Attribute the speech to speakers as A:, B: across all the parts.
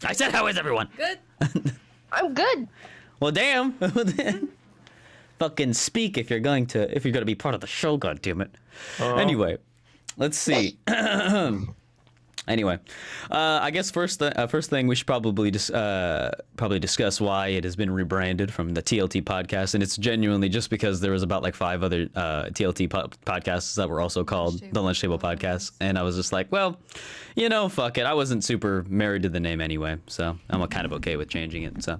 A: I said, how is everyone?
B: Good.
C: I'm good.
A: Well, damn. Fucking speak if you're going to be part of the show. God damn it. Anyway, let's see. Anyway, I guess first thing we should probably discuss why it has been rebranded from the TLT podcast, and it's genuinely just because there was about like 5 other TLT podcasts that were also called the Lunch Table Podcast, and I was just like, well, fuck it. I wasn't super married to the name anyway, so I'm kind of okay with changing it. So,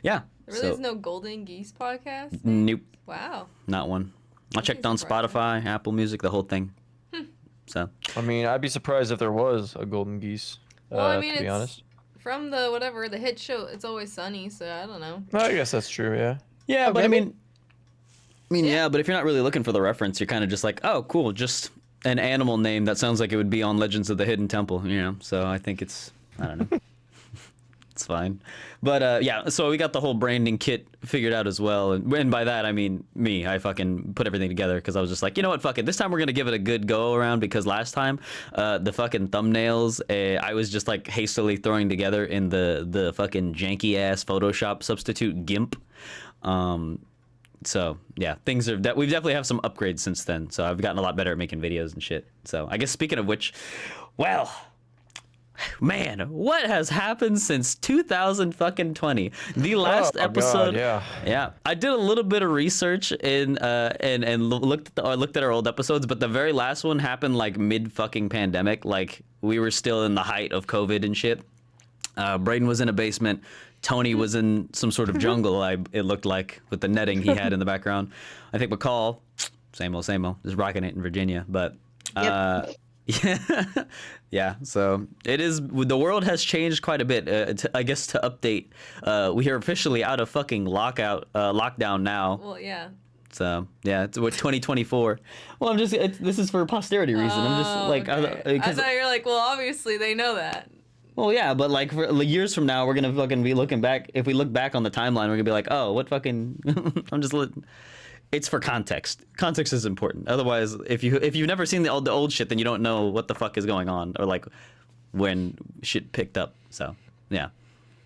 A: yeah.
B: There really is no Golden Geese podcast?
A: Nope.
B: Wow.
A: Not one. I checked on Spotify, Apple Music, the whole thing. So.
D: I mean, I'd be surprised if there was a Golden Geese.
B: Well, I mean,
D: to be
B: it's
D: honest.
B: from the hit show. It's Always Sunny, so I don't know.
D: I guess that's true. Yeah.
A: Yeah, but I mean, yeah, but if you're not really looking for the reference, you're kind of just like, oh, cool, just an animal name that sounds like it would be on Legends of the Hidden Temple, So I think I don't know. It's fine. But yeah, so we got the whole branding kit figured out as well. And by that, I mean me. I fucking put everything together because I was just like, you know what, fuck it. This time we're going to give it a good go around because last time the fucking thumbnails, I was just like hastily throwing together in the fucking janky ass Photoshop substitute GIMP. So yeah, things are that we definitely have some upgrades since then. So I've gotten a lot better at making videos and shit. So I guess speaking of which, well, man, what has happened since 2020? The last episode.
D: God,
A: yeah. I did a little bit of research and looked at our old episodes, but the very last one happened like mid fucking pandemic. Like we were still in the height of COVID and shit. Braden was in a basement. Tony was in some sort of jungle. It looked like with the netting he had in the background. I think McCall, same old, just rocking it in Virginia, but.
C: Yep.
A: Yeah, so it is. The world has changed quite a bit. I guess to update, we are officially out of fucking lockdown now.
B: Well, yeah.
A: So yeah, it's what 2024. Well, this is for posterity reason. I'm just like,
B: okay. I thought you're like, well, obviously they know that.
A: Well, yeah, but like for years from now, we're gonna fucking be looking back. If we look back on the timeline, we're gonna be like, oh, what fucking? It's for context. Context is important. Otherwise, if you've never seen the old shit, then you don't know what the fuck is going on or like when shit picked up. So yeah.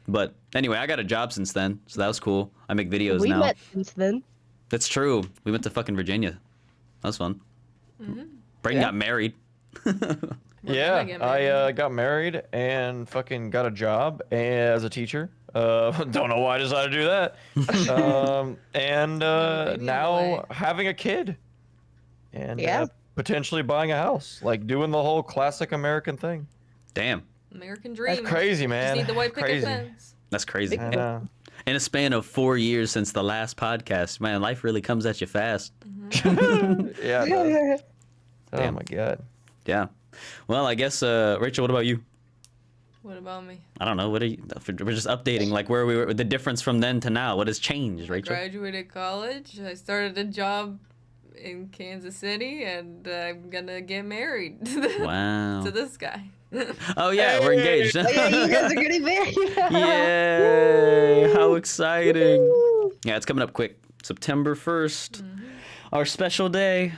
A: But anyway, I got a job since then, so that was cool. I make videos now.
C: We met since then.
A: That's true. We went to fucking Virginia. That was fun.
B: Mm-hmm.
A: Braden got married.
D: Yeah, I got married and fucking got a job as a teacher. Don't know why I decided to do that. And now having a kid. And potentially buying a house. Like doing the whole classic American thing.
A: Damn.
B: American dream.
D: That's crazy, man.
B: Just need the white picket fence.
A: That's crazy.
D: I know.
A: In a span of 4 years since the last podcast, man, life really comes at you fast.
B: Mm-hmm.
D: Yeah. It does. Oh
A: Damn.
D: my god.
A: Yeah. Well, I guess, Rachel, what about you?
B: What about me?
A: I don't know. What are you? We're just updating, like where we were, the difference from then to now. What has changed, Rachel?
B: I graduated college. I started a job in Kansas City, and I'm gonna get married
A: Wow.
B: to this guy.
A: Oh yeah, we're engaged.
C: Oh, yeah, you guys are getting married.
A: Yay! How exciting! Yeah, it's coming up quick. September 1st, our special day.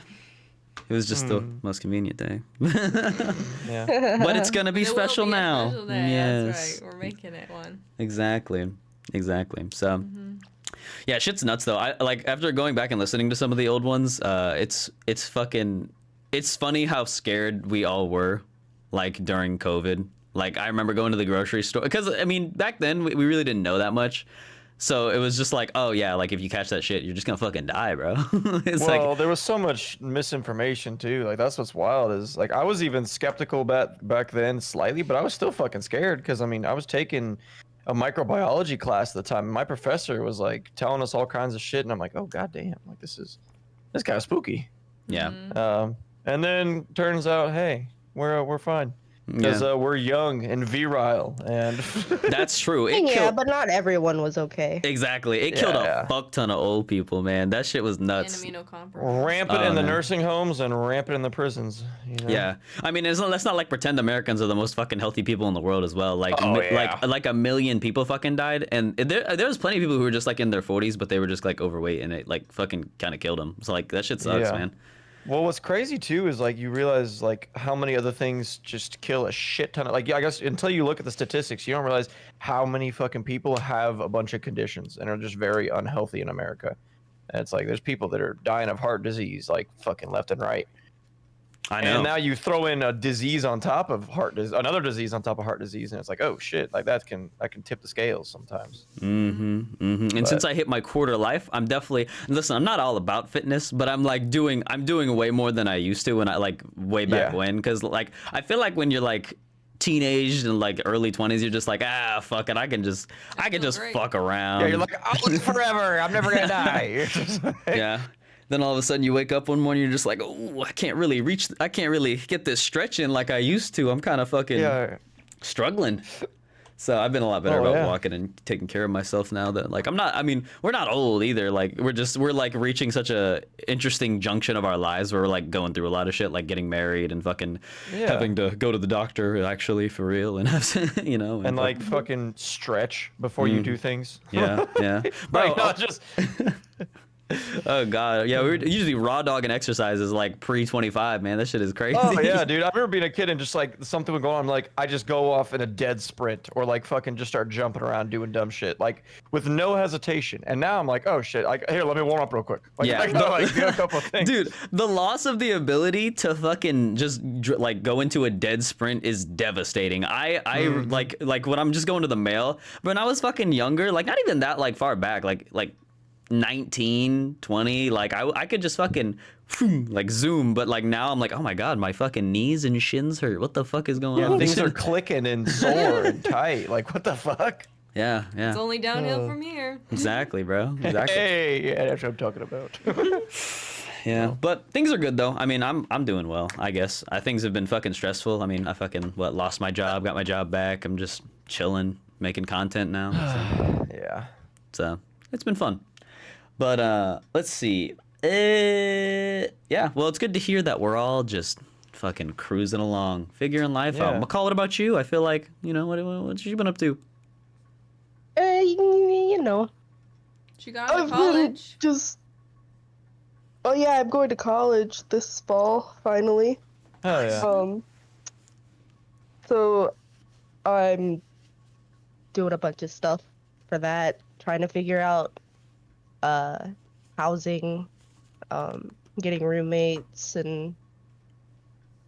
A: It was just the most convenient day.
D: Yeah.
A: But it's gonna be
B: It will
A: special
B: be a
A: now.
B: special day,
A: Yes.
B: that's right. We're making it one.
A: Exactly. So, yeah, shit's nuts though. I like after going back and listening to some of the old ones. It's funny how scared we all were, like during COVID. Like I remember going to the grocery store because I mean back then we really didn't know that much. So it was just like, oh yeah, like if you catch that shit, you're just gonna fucking die, bro.
D: Well, there was so much misinformation too. Like that's what's wild is like I was even skeptical back then slightly, but I was still fucking scared because I mean I was taking a microbiology class at the time. And my professor was like telling us all kinds of shit, and I'm like, oh goddamn, like this kind of spooky.
A: Yeah.
D: And then turns out, hey, we're fine. Because we're young and virile, and
A: That's true.
C: But not everyone was okay.
A: Exactly. It killed a fuck ton of old people, man. That shit was nuts.
B: And immunocompromised.
D: rampant in the nursing homes and rampant in the prisons. You know?
A: Yeah, I mean, let's not like pretend Americans are the most fucking healthy people in the world as well. Like,
D: yeah.
A: like 1 million people fucking died, and there was plenty of people who were just like in their 40s, but they were just like overweight, and it like fucking kind of killed them. So like that shit sucks, man.
D: Well, what's crazy too is like you realize like how many other things just kill a shit ton of like I guess until you look at the statistics, you don't realize how many fucking people have a bunch of conditions and are just very unhealthy in America. And it's like there's people that are dying of heart disease like fucking left and right.
A: I know.
D: And now you throw in a disease on top of another disease on top of heart disease, and it's like, oh shit, like that can tip the scales sometimes.
A: And since I hit my quarter life, I'm definitely listen. I'm not all about fitness, but I'm doing way more than I used to when I like way back when. Because like I feel like when you're like teenage and like early 20s, you're just like fuck it, I can just
B: great.
A: fuck around.
D: Yeah, you're like, I'll live forever. I'm never gonna die. You're just like,
A: Yeah. Then all of a sudden you wake up one morning, you're just like, oh, I can't really get this stretch in like I used to. I'm kind of fucking struggling. So I've been a lot better about walking and taking care of myself now that like we're not old either. Like we're like reaching such a interesting junction of our lives where we're like going through a lot of shit, like getting married and fucking having to go to the doctor actually for real and have, you know.
D: And like fucking stretch before you do things.
A: Yeah. Bro,
D: Like not just
A: oh god, yeah, we were usually raw dogging exercises like pre-25, man. That shit is crazy.
D: Oh yeah, dude. I remember being a kid and just like something would go on, like I just go off in a dead sprint or like fucking just start jumping around doing dumb shit, like with no hesitation. And now I'm like, oh shit, like here, let me warm up real quick. Like,
A: Yeah.
D: I can like do a couple of things.
A: Dude, the loss of the ability to fucking just like go into a dead sprint is devastating. I like when I'm just going to the mail, but when I was fucking younger, like not even that like far back, like 19, 20, like I could just fucking like zoom, but like now I'm like, oh my god, my fucking knees and shins hurt. What the fuck is going on?
D: Things are clicking and sore and tight. Like what the fuck?
A: Yeah.
B: It's only downhill from here.
A: Exactly, bro. Exactly.
D: Hey, yeah, that's what I'm talking about.
A: Yeah, but things are good though. I mean, I'm doing well, I guess. Things have been fucking stressful. I mean, I fucking lost my job, got my job back. I'm just chilling, making content now. So it's been fun. But let's see. Yeah, well, it's good to hear that we're all just fucking cruising along, figuring life out. McCall, what about you? I feel like, you know, what you been up to?
C: You know.
B: She got to college.
C: Oh yeah, I'm going to college this fall finally.
D: Oh yeah.
C: So I'm doing a bunch of stuff for that, trying to figure out housing, getting roommates and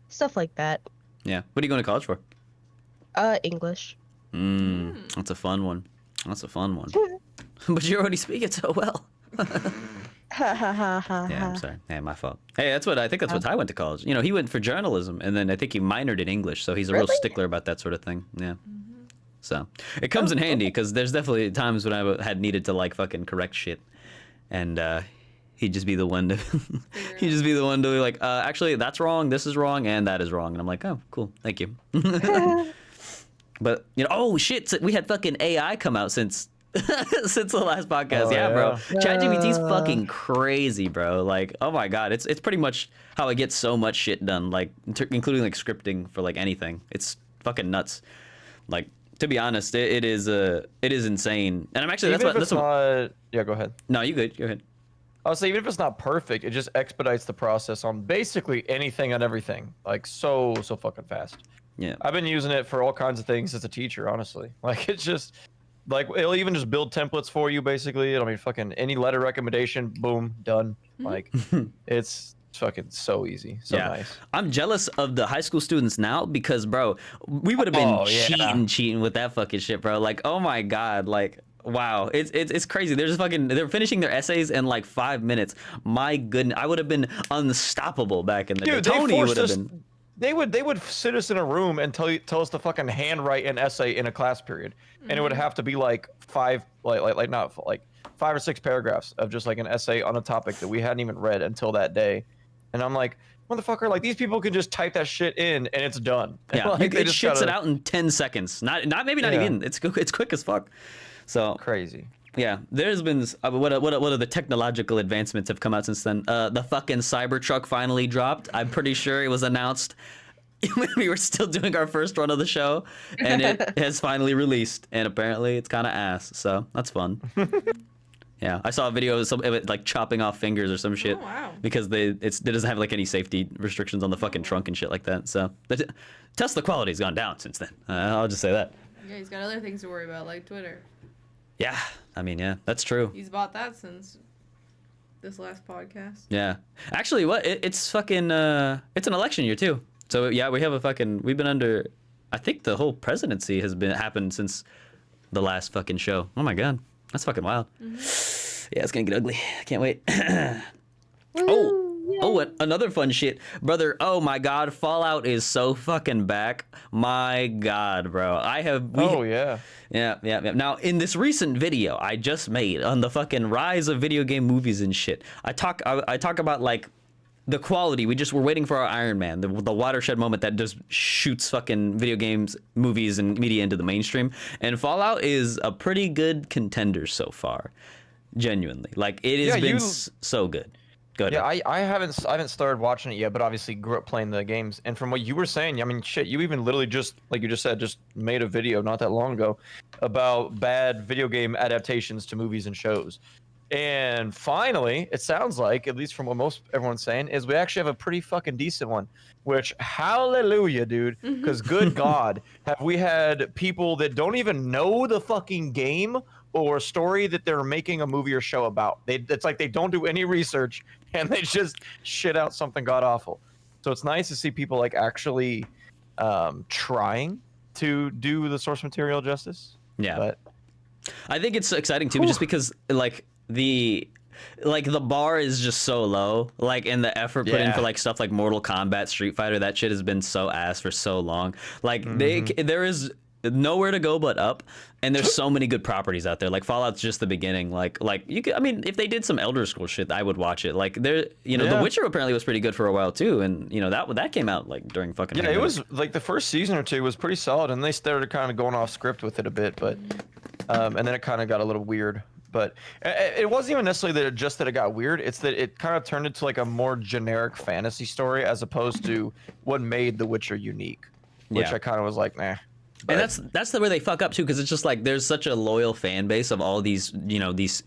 C: stuff like that.
A: Yeah. What are you going to college for?
C: English.
A: That's a fun one. But you already speak it so well. Yeah, I'm sorry. Yeah, my fault. Hey, that's what Ty went to college. You know, he went for journalism, and then I think he minored in English, so he's a real stickler about that sort of thing. Yeah. So it comes in handy because there's definitely times when I had needed to like fucking correct shit, and he'd just be the one to be like, actually that's wrong, this is wrong, and that is wrong, and I'm like, oh, cool, thank you. But you know, oh shit, we had fucking AI come out since the last podcast. Yeah, bro. ChatGPT's fucking crazy, bro. Like, oh my god, it's pretty much how I get so much shit done, like including like scripting for like anything. It's fucking nuts. Like, to be honest, it is insane. And I'm actually
D: Yeah, go ahead.
A: No, you good. Go ahead.
D: I'll say even if it's not perfect, it just expedites the process on basically anything and everything. Like so fucking fast.
A: Yeah.
D: I've been using it for all kinds of things as a teacher, honestly. Like it's just like it'll even just build templates for you basically. I mean fucking any letter recommendation, boom, done. Like it's fucking so easy. So nice.
A: I'm jealous of the high school students now because bro, we would have been cheating with that fucking shit, bro. Like, oh my god, like wow, it's crazy. They're finishing their essays in like 5 minutes. My goodness, I would have been unstoppable back in the day. Tony would have been.
D: They would sit us in a room and tell us to fucking handwrite an essay in a class period, and it would have to be like 5 or 6 paragraphs of just like an essay on a topic that we hadn't even read until that day, and I'm like, motherfucker, like these people can just type that shit in and it's done.
A: Yeah,
D: like,
A: it shits it out in 10 seconds. Not even. It's quick as fuck. So
D: crazy.
A: Yeah, there's been what are the technological advancements have come out since then? The fucking Cybertruck finally dropped. I'm pretty sure it was announced when we were still doing our first run of the show, and it has finally released. And apparently, it's kind of ass. So that's fun. Yeah, I saw a video of it like chopping off fingers or some shit.
B: Oh, wow.
A: Because it doesn't have like any safety restrictions on the fucking trunk and shit like that. So the Tesla quality's gone down since then. I'll just say that.
B: Yeah, he's got other things to worry about, like Twitter.
A: Yeah, I mean, yeah, that's true.
B: He's bought that since this last podcast.
A: Yeah, actually, it's fucking it's an election year too. So yeah, we've been under. I think the whole presidency has happened since the last fucking show. Oh my god, that's fucking wild. Yeah, it's gonna get ugly. I can't wait. What another fun shit, brother. Oh my god, Fallout is so fucking back. My god, bro. Yeah. Now, in this recent video I just made on the fucking rise of video game movies and shit, I talk about like the quality. We're waiting for our Iron Man, the watershed moment that just shoots fucking video games, movies, and media into the mainstream. And Fallout is a pretty good contender so far. Genuinely, like it has been so good. Good.
D: Yeah, I haven't started watching it yet, but obviously grew up playing the games. And from what you were saying, I mean, shit, you even literally just, like you just said, just made a video not that long ago about bad video game adaptations to movies and shows. And finally, it sounds like, at least from what everyone's saying, is we actually have a pretty fucking decent one. Which, hallelujah, dude. Because good God, have we had people that don't even know the fucking game or story that they're making a movie or show about. It's like they don't do any research and they just shit out something god awful. So it's nice to see people like actually trying to do the source material justice.
A: Yeah.
D: But
A: I think it's exciting too, just because like the bar is just so low, like, and the effort put in for like stuff like Mortal Kombat, Street Fighter, that shit has been so ass for so long. Like there is nowhere to go but up, and there's so many good properties out there. Like Fallout's just the beginning. Like you could, I mean, if they did some Elder Scrolls shit, I would watch it. Like The Witcher apparently was pretty good for a while too, and that came out like during fucking
D: it was like the first season or two was pretty solid, and they started kind of going off script with it a bit, but and then it kind of got a little weird. But it wasn't even necessarily that it got weird. It's that it kind of turned into like a more generic fantasy story as opposed to what made The Witcher unique, which I kind of was like, nah. But,
A: and that's the way they fuck up too, because it's just like there's such a loyal fan base of all these these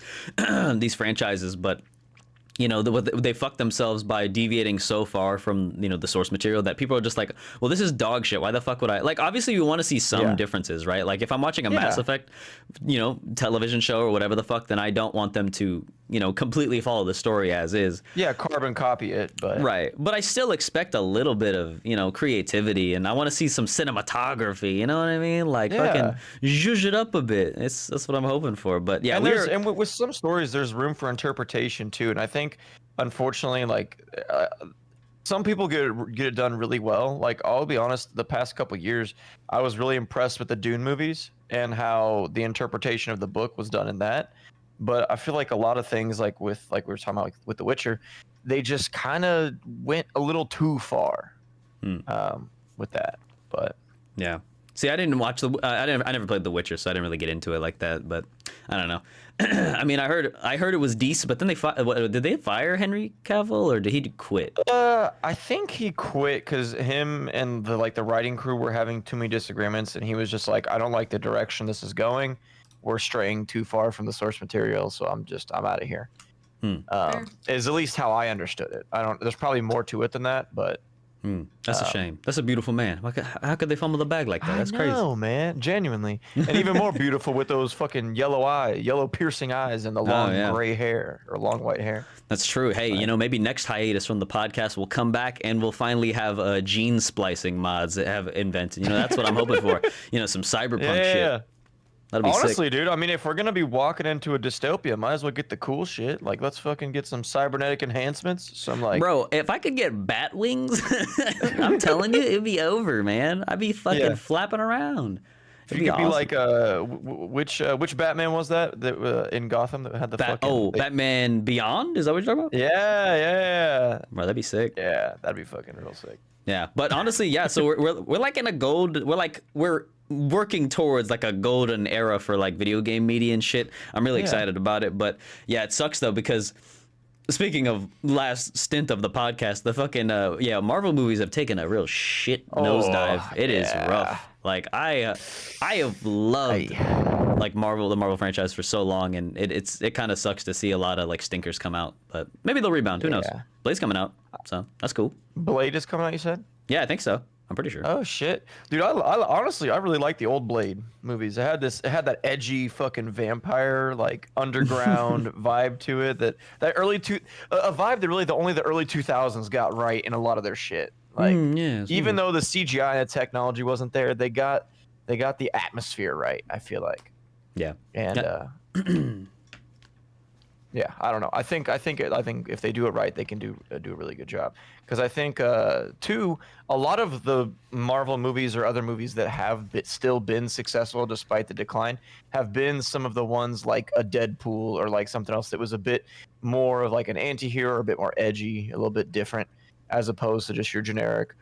A: franchises, but they fuck themselves by deviating so far from the source material that people are just like, well, this is dog shit. Why the fuck would I like? Obviously, you want to see some differences, right? Like if I'm watching a Mass Effect, television show or whatever the fuck, then I don't want them to completely follow the story as is. Yeah,
D: carbon copy it, but
A: right. But I still expect a little bit of creativity, and I want to see some cinematography. You know what I mean? Like fucking zhuzh it up a bit. That's what I'm hoping for. But yeah,
D: and with some stories, there's room for interpretation too, and I think. Unfortunately, like some people get it done really well. Like I'll be honest, the past couple years, I was really impressed with the Dune movies and how the interpretation of the book was done in that. But I feel like a lot of things, like we were talking about with The Witcher, they just kind of went a little too far with that. But
A: yeah. See, I didn't watch I never played The Witcher, so I didn't really get into it like that. But I don't know. I mean, I heard it was decent, but then did they fire Henry Cavill or did he quit?
D: I think he quit because him and the writing crew were having too many disagreements, and he was just like, I don't like the direction this is going. We're straying too far from the source material, so I'm out of here. Is at least how I understood it. There's probably more to it than that, but.
A: That's a shame. That's a beautiful man. How could they fumble the bag like that? That's crazy.
D: No, man, genuinely, and even more beautiful with those fucking yellow piercing eyes and the long gray hair or long white hair.
A: That's true. Hey, maybe next hiatus from the podcast we'll come back and we'll finally have gene splicing mods that have invented. That's what I'm hoping for. Some cyberpunk shit. Yeah.
D: That'd be honestly, sick. Dude, I mean, if we're gonna be walking into a dystopia, might as well get the cool shit. Like, let's fucking get some cybernetic enhancements. Some
A: bro, if I could get bat wings, I'm telling you, it'd be over, man. I'd be fucking flapping around.
D: You could awesome. Be like, which Batman was that in Gotham that had the
A: Batman Beyond? Is that what you're talking about?
D: Yeah.
A: Bro, that'd be sick.
D: Yeah, that'd be fucking real sick.
A: Yeah, but honestly, yeah. So we're like in a gold. We're working towards like a golden era for like video game media and shit. I'm really excited about it, but yeah, it sucks though because speaking of last stint of the podcast, the fucking Marvel movies have taken a real shit nosedive. It is rough. Like I have loved like the Marvel franchise for so long, and it kind of sucks to see a lot of like stinkers come out, but maybe they'll rebound. Who knows? Blade's coming out, so that's cool.
D: Blade is coming out, you said?
A: Yeah, I think so. I'm pretty sure.
D: Oh shit, dude! I honestly really like the old Blade movies. It had that edgy fucking vampire like underground vibe to it. That a vibe that really only the early 2000s got right in a lot of their shit. Like even though the CGI and the technology wasn't there, they got the atmosphere right. I feel like.
A: Yeah.
D: And yeah, I don't know. I think if they do it right, they can do a really good job. Because I think too, a lot of the Marvel movies or other movies that have still been successful despite the decline have been some of the ones like a Deadpool or like something else that was a bit more of like an anti-hero, or a bit more edgy, a little bit different, as opposed to just your generic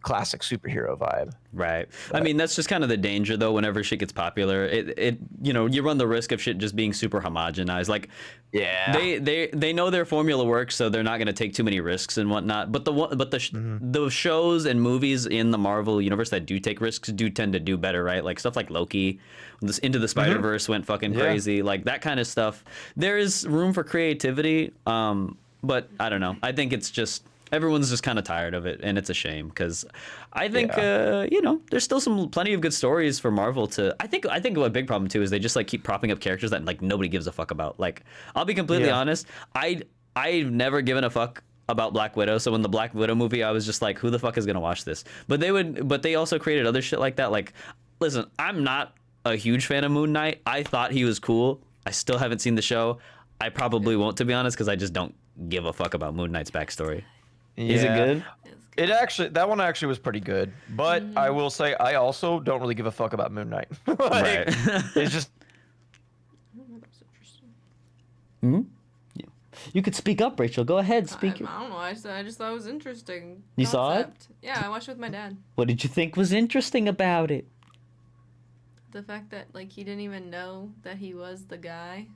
D: classic superhero vibe.
A: Right. I mean, that's just kind of the danger though. Whenever shit gets popular, it you run the risk of shit just being super homogenized. Like, they know their formula works, so they're not going to take too many risks and whatnot. But the shows and movies in the Marvel universe that do take risks do tend to do better, right? Like stuff like Loki, Into the Spider-Verse went fucking crazy, like that kind of stuff. There is room for creativity, but I don't know. I think it's just. Everyone's just kind of tired of it, and it's a shame because I think there's still plenty of good stories for Marvel to. I think a big problem too is they just like keep propping up characters that like nobody gives a fuck about. Like I'll be completely honest, I've never given a fuck about Black Widow. So when the Black Widow movie, I was just like, who the fuck is gonna watch this? But they also created other shit like that. Like, listen, I'm not a huge fan of Moon Knight. I thought he was cool. I still haven't seen the show. I probably won't, to be honest, because I just don't give a fuck about Moon Knight's backstory.
D: Yeah.
A: Is it good?
D: That one actually was pretty good, but I will say I also don't really give a fuck about Moon Knight.
A: Right.
D: It's just.
B: That's interesting.
A: Hmm. Yeah. You could speak up, Rachel. Go ahead, speak.
B: I don't know. I just thought it was interesting.
A: You saw it?
B: Yeah, I watched it with my dad.
A: What did you think was interesting about it?
B: The fact that like he didn't even know that he was the guy.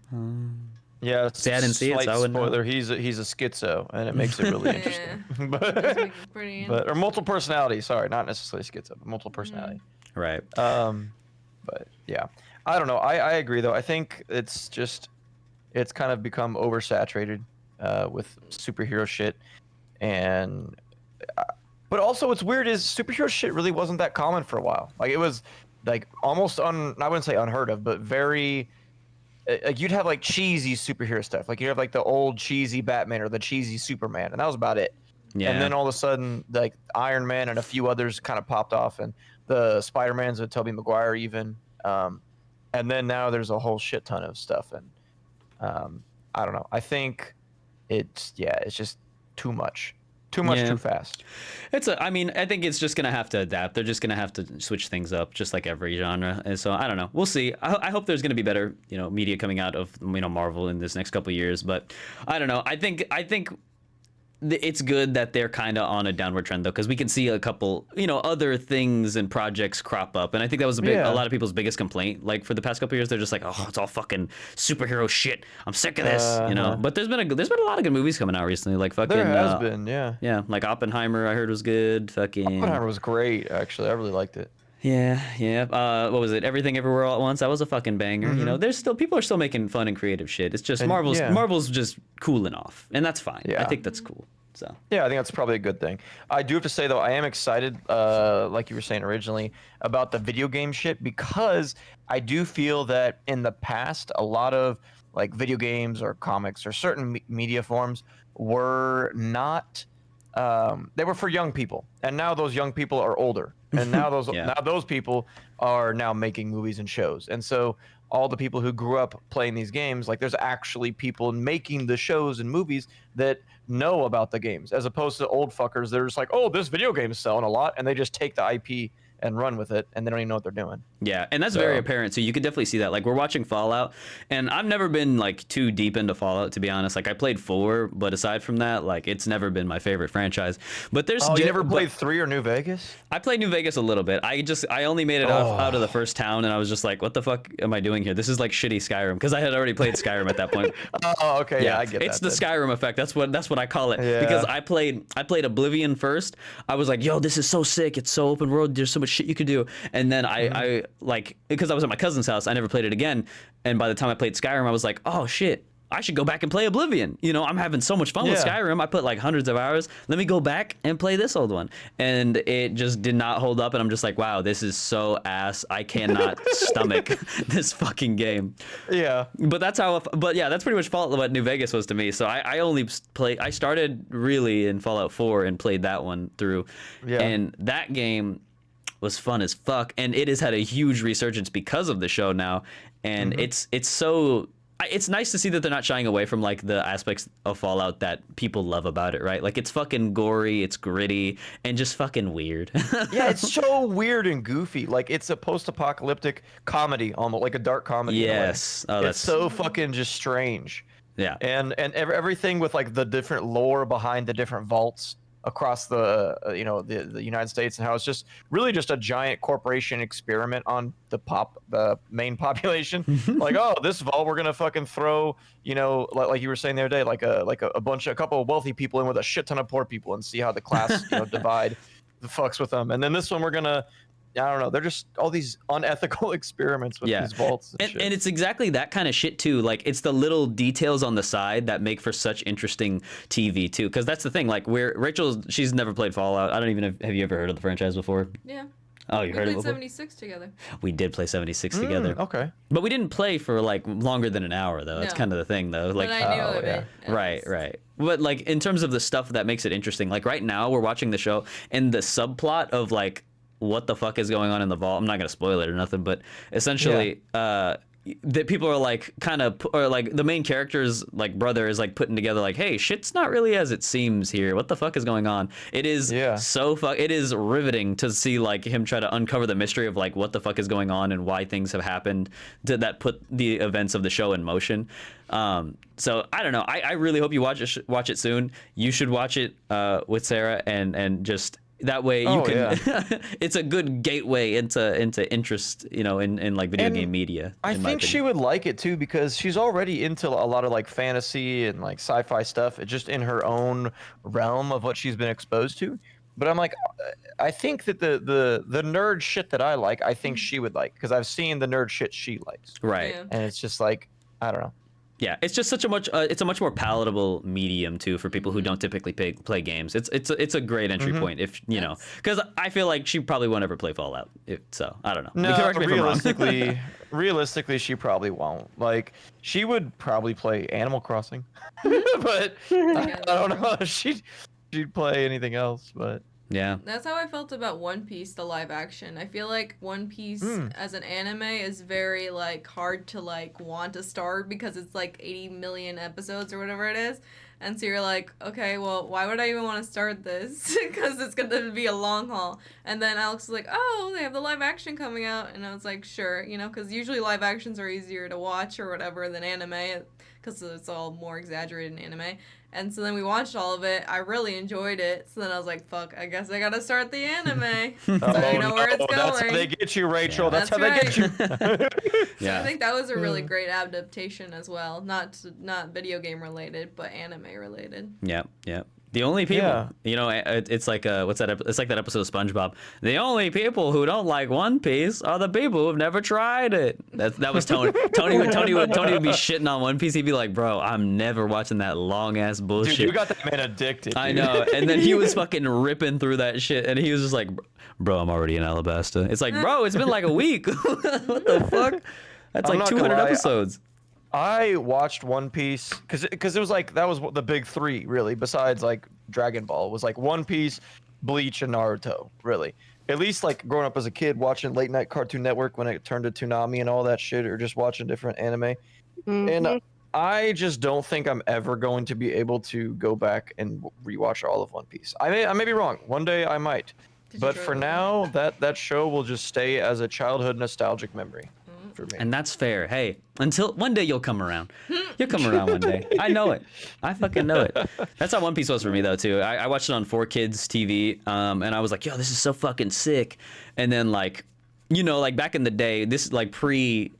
D: Yeah,
A: See, I didn't see it, so I wouldn't know.
D: spoiler. He's a schizo, and it makes it really interesting. But or multiple personality. Sorry, not necessarily schizo, but multiple personality.
A: Right.
D: But yeah, I don't know. I agree though. I think it's kind of become oversaturated with superhero shit, and but also what's weird is superhero shit really wasn't that common for a while. Like it was like almost I wouldn't say unheard of, but very. Like you'd have like cheesy superhero stuff, like you have like the old cheesy Batman or the cheesy Superman, and that was about it. Yeah. And then all of a sudden, like Iron Man and a few others kind of popped off, and the Spider-Mans with Tobey Maguire even. And then now there's a whole shit ton of stuff, and I don't know. I think it's just too much. Too much too fast.
A: I mean, I think it's just gonna have to adapt. They're just gonna have to switch things up, just like every genre. And so I don't know. We'll see. I hope there's gonna be better, media coming out of Marvel in this next couple of years. But I don't know. I think it's good that they're kind of on a downward trend though, because we can see a couple, other things and projects crop up. And I think that was a lot of people's biggest complaint. Like for the past couple of years, they're just like, oh, it's all fucking superhero shit. I'm sick of this, But there's been a lot of good movies coming out recently. Like fucking.
D: There has been, yeah.
A: Yeah, like Oppenheimer, I heard was good. Fucking.
D: Oppenheimer was great, actually. I really liked it.
A: Yeah. What was it? Everything Everywhere All at Once. That was a fucking banger. There's still people are still making fun and creative shit. It's just Marvel's just cooling off, and that's fine. Yeah. I think that's cool. So.
D: Yeah, I think that's probably a good thing. I do have to say though, I am excited, like you were saying originally, about the video game shit, because I do feel that in the past, a lot of like video games or comics or certain media forms were not. They were for young people, and now those young people are older, and now those people are now making movies and shows, and so all the people who grew up playing these games, like there's actually people making the shows and movies that know about the games, as opposed to old fuckers that are just like, oh, this video game is selling a lot, and they just take the IP and run with it, and they don't even know what they're doing.
A: Yeah, and that's very apparent. So you could definitely see that. Like, we're watching Fallout, and I've never been like too deep into Fallout, to be honest. Like, I played 4, but aside from that, like, it's never been my favorite franchise. But there's
D: you never played 3 or New Vegas?
A: I played New Vegas a little bit. I only made it out of the first town, and I was just like, what the fuck am I doing here? This is like shitty Skyrim, because I had already played Skyrim at that point.
D: Oh, okay, yeah, I get
A: it's
D: that.
A: It's the Skyrim effect. That's what I call it.
D: Yeah.
A: Because I played Oblivion first. I was like, yo, this is so sick. It's so open world. There's so much shit you could do. And then I like, because I was at my cousin's house, I never played it again. And by the time I played Skyrim, I was like, oh shit, I should go back and play Oblivion. You know, I'm having so much fun with Skyrim. I put like hundreds of hours. Let me go back and play this old one. And it just did not hold up. And I'm just like, wow, this is so ass. I cannot stomach this fucking game.
D: Yeah.
A: But that's pretty much Fallout what New Vegas was to me. So I started really in Fallout 4 and played that one through. Yeah. And that game was fun as fuck. And it has had a huge resurgence because of the show now. And it's nice to see that they're not shying away from like the aspects of Fallout that people love about it, right? Like, it's fucking gory, it's gritty, and just fucking weird.
D: Yeah, it's so weird and goofy. Like, it's a post-apocalyptic comedy, almost like a dark comedy.
A: Yes. Oh,
D: it's so fucking just strange.
A: Yeah.
D: And everything with like the different lore behind the different vaults across the the United States, and how it's just really just a giant corporation experiment on the main population. Like, oh, this vault we're gonna fucking throw, like you were saying the other day, like a couple of wealthy people in with a shit ton of poor people, and see how the class divide the fucks with them. And then this one we're gonna, I don't know. They're just all these unethical experiments with these vaults and shit.
A: And it's exactly that kind of shit too. Like, it's the little details on the side that make for such interesting TV too. Because that's the thing. Like, she's never played Fallout. I don't even have you ever heard of the franchise before?
B: Yeah.
A: Oh, you heard of it?
B: We played 76 together.
A: We did play 76 together.
D: Okay.
A: But we didn't play for like longer than an hour though. That's kind of the thing though. Like,
B: but I knew of it.
A: Right. But like, in terms of the stuff that makes it interesting, like right now we're watching the show, and the subplot of like what the fuck is going on in the vault, I'm not gonna spoil it or nothing, but essentially that people are like or like the main character's like brother is like putting together like, hey, shit's not really as it seems here. What the fuck is going on? It is it is riveting to see like him try to uncover the mystery of like what the fuck is going on and why things have happened that put the events of the show in motion. So I don't know. I really hope you watch it soon. You should watch it with Sarah and just that way you can it's a good gateway into interest, in like video game media.
D: I think she would like it too, because she's already into a lot of like fantasy and like sci-fi stuff. It's just in her own realm of what she's been exposed to. But I'm like, I think that the nerd shit that I like, I think she would like, because I've seen the nerd shit she likes.
A: Right.
B: Yeah.
D: And it's just like, I don't know.
A: Yeah, it's just such it's a much more palatable medium too for people who don't typically play games. It's a great entry point, if because I feel like she probably won't ever play Fallout. So I don't know.
D: No, realistically, she probably won't. Like, she would probably play Animal Crossing, but I don't know if she'd play anything else. But
A: yeah,
B: that's how I felt about One Piece, the live action. I feel like One Piece as an anime is very like hard to like want to start, because it's like 80 million episodes or whatever it is. And so you're like, okay, well, why would I even want to start this? Because it's going to be a long haul. And then Alex was like, oh, they have the live action coming out. And I was like, sure, because usually live actions are easier to watch or whatever than anime, because it's all more exaggerated in anime. And so then we watched all of it. I really enjoyed it. So then I was like, fuck, I guess I gotta start the anime. So you know where it's going.
D: That's how they get you, Rachel. Yeah. That's how they get you.
B: So I think that was a really great adaptation as well. Not video game related, but anime related.
A: Yeah. The only people, it's like what's that? It's like that episode of SpongeBob. The only people who don't like One Piece are the people who've never tried it. That was Tony. Tony would be shitting on One Piece. He'd be like, "Bro, I'm never watching that long ass bullshit."
D: Dude, you got that man addicted. Dude.
A: I know. And then he was fucking ripping through that shit, and he was just like, "Bro, I'm already in Alabasta." It's like, bro, it's been like a week. What the fuck? That's like 200 episodes.
D: I watched One Piece because it was like, that was the big three really, besides like Dragon Ball, was like One Piece, Bleach, and Naruto, really. At least like growing up as a kid watching late night Cartoon Network when it turned to Toonami and all that shit, or just watching different anime. And I just don't think I'm ever going to be able to go back and rewatch all of One Piece. I may be wrong. One day I might. But for now, that show will just stay as a childhood nostalgic memory for me.
A: And that's fair. Hey, until one day you'll come around. You'll come around one day. I know it. I fucking know it. That's how One Piece was for me though too. I watched it on 4Kids TV, and I was like, yo, this is so fucking sick. And then like, you know, like back in the day, this is like pre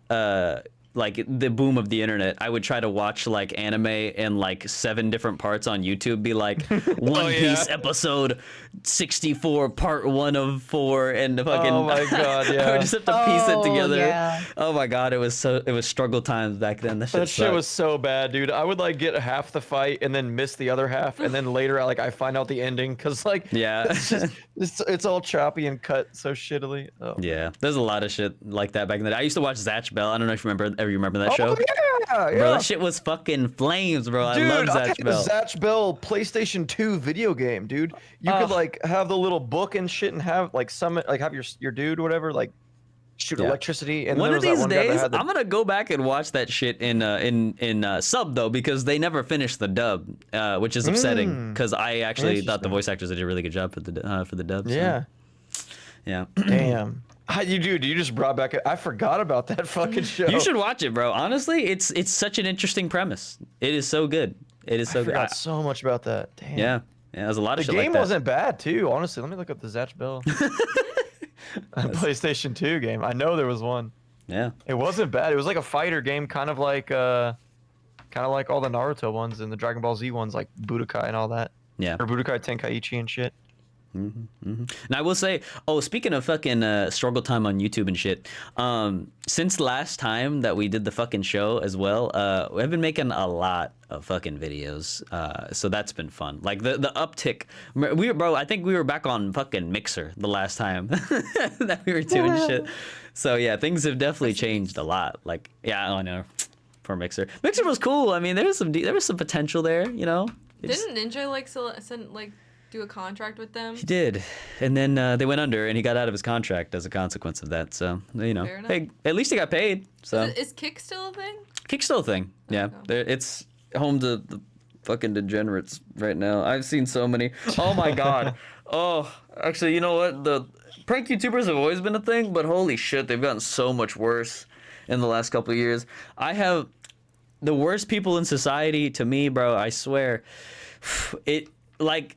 A: like the boom of the internet, I would try to watch like anime in like 7 different parts on YouTube, be like One Piece episode 64 part 1 of 4, and the fucking
D: Oh my god, yeah.
A: I would just have to piece it together.
C: Yeah.
A: Oh my god, it was struggle times back then. That
D: That shit
A: sucked.
D: was so bad, dude. I would like get half the fight and then miss the other half, and then later I find out the ending because like
A: Yeah.
D: it's just it's all choppy and cut so shittily. Oh.
A: Yeah, there's a lot of shit like that back in the day. I used to watch Zatch Bell. I don't know if you remember that show.
D: Oh yeah, yeah.
A: Bro, that shit was fucking flames, bro.
D: Dude,
A: I love
D: I had
A: Zatch
D: a
A: Bell.
D: Zatch Bell PlayStation 2 video game, dude. You could like have the little book and shit, and have like have your dude or whatever like shoot
A: Yeah.
D: electricity. And
A: One
D: there
A: of
D: was that
A: these
D: one guy that
A: days,
D: had the-
A: I'm gonna go back and watch that shit in sub though, because they never finished the dub, which is upsetting. Because I actually thought the voice actors did a really good job for the dub. So,
D: Yeah.
A: yeah.
D: Damn. You just brought back. I forgot about that fucking show.
A: You should watch it, bro. Honestly, it's such an interesting premise. It is so good. It is so
D: I
A: good.
D: forgot so much about that. Damn.
A: Yeah, there's a lot
D: The
A: of shit
D: game
A: like that.
D: wasn't bad too, honestly. Let me look up the Zatch Bell PlayStation 2 game. I know there was one.
A: Yeah.
D: It wasn't bad. It was like a fighter game, kind of like all the Naruto ones and the Dragon Ball Z ones, like Budokai and all that.
A: Yeah.
D: Or Budokai Tenkaichi and shit.
A: And I will say, speaking of fucking struggle time on YouTube and shit, since last time that we did the fucking show as well, we've been making a lot of fucking videos. So that's been fun. Like the uptick, I think we were back on fucking Mixer the last time that we were doing shit. So yeah, things have definitely changed a lot. Like, yeah, I know. For Mixer. Mixer was cool. I mean, there was some potential there, you know.
B: Didn't Ninja do a contract with them?
A: He did, and then they went under, and he got out of his contract as a consequence of that. So you know,
B: Fair enough.
A: hey, at least he got paid. So
B: Is Kick still a thing?
A: Kick's still a thing. Yeah, it's home to the fucking degenerates right now. I've seen so many. Oh my god. Oh, actually, you know what? The prank YouTubers have always been a thing, but holy shit, they've gotten so much worse in the last couple of years. I have the worst people in society to me, bro. I swear, it like.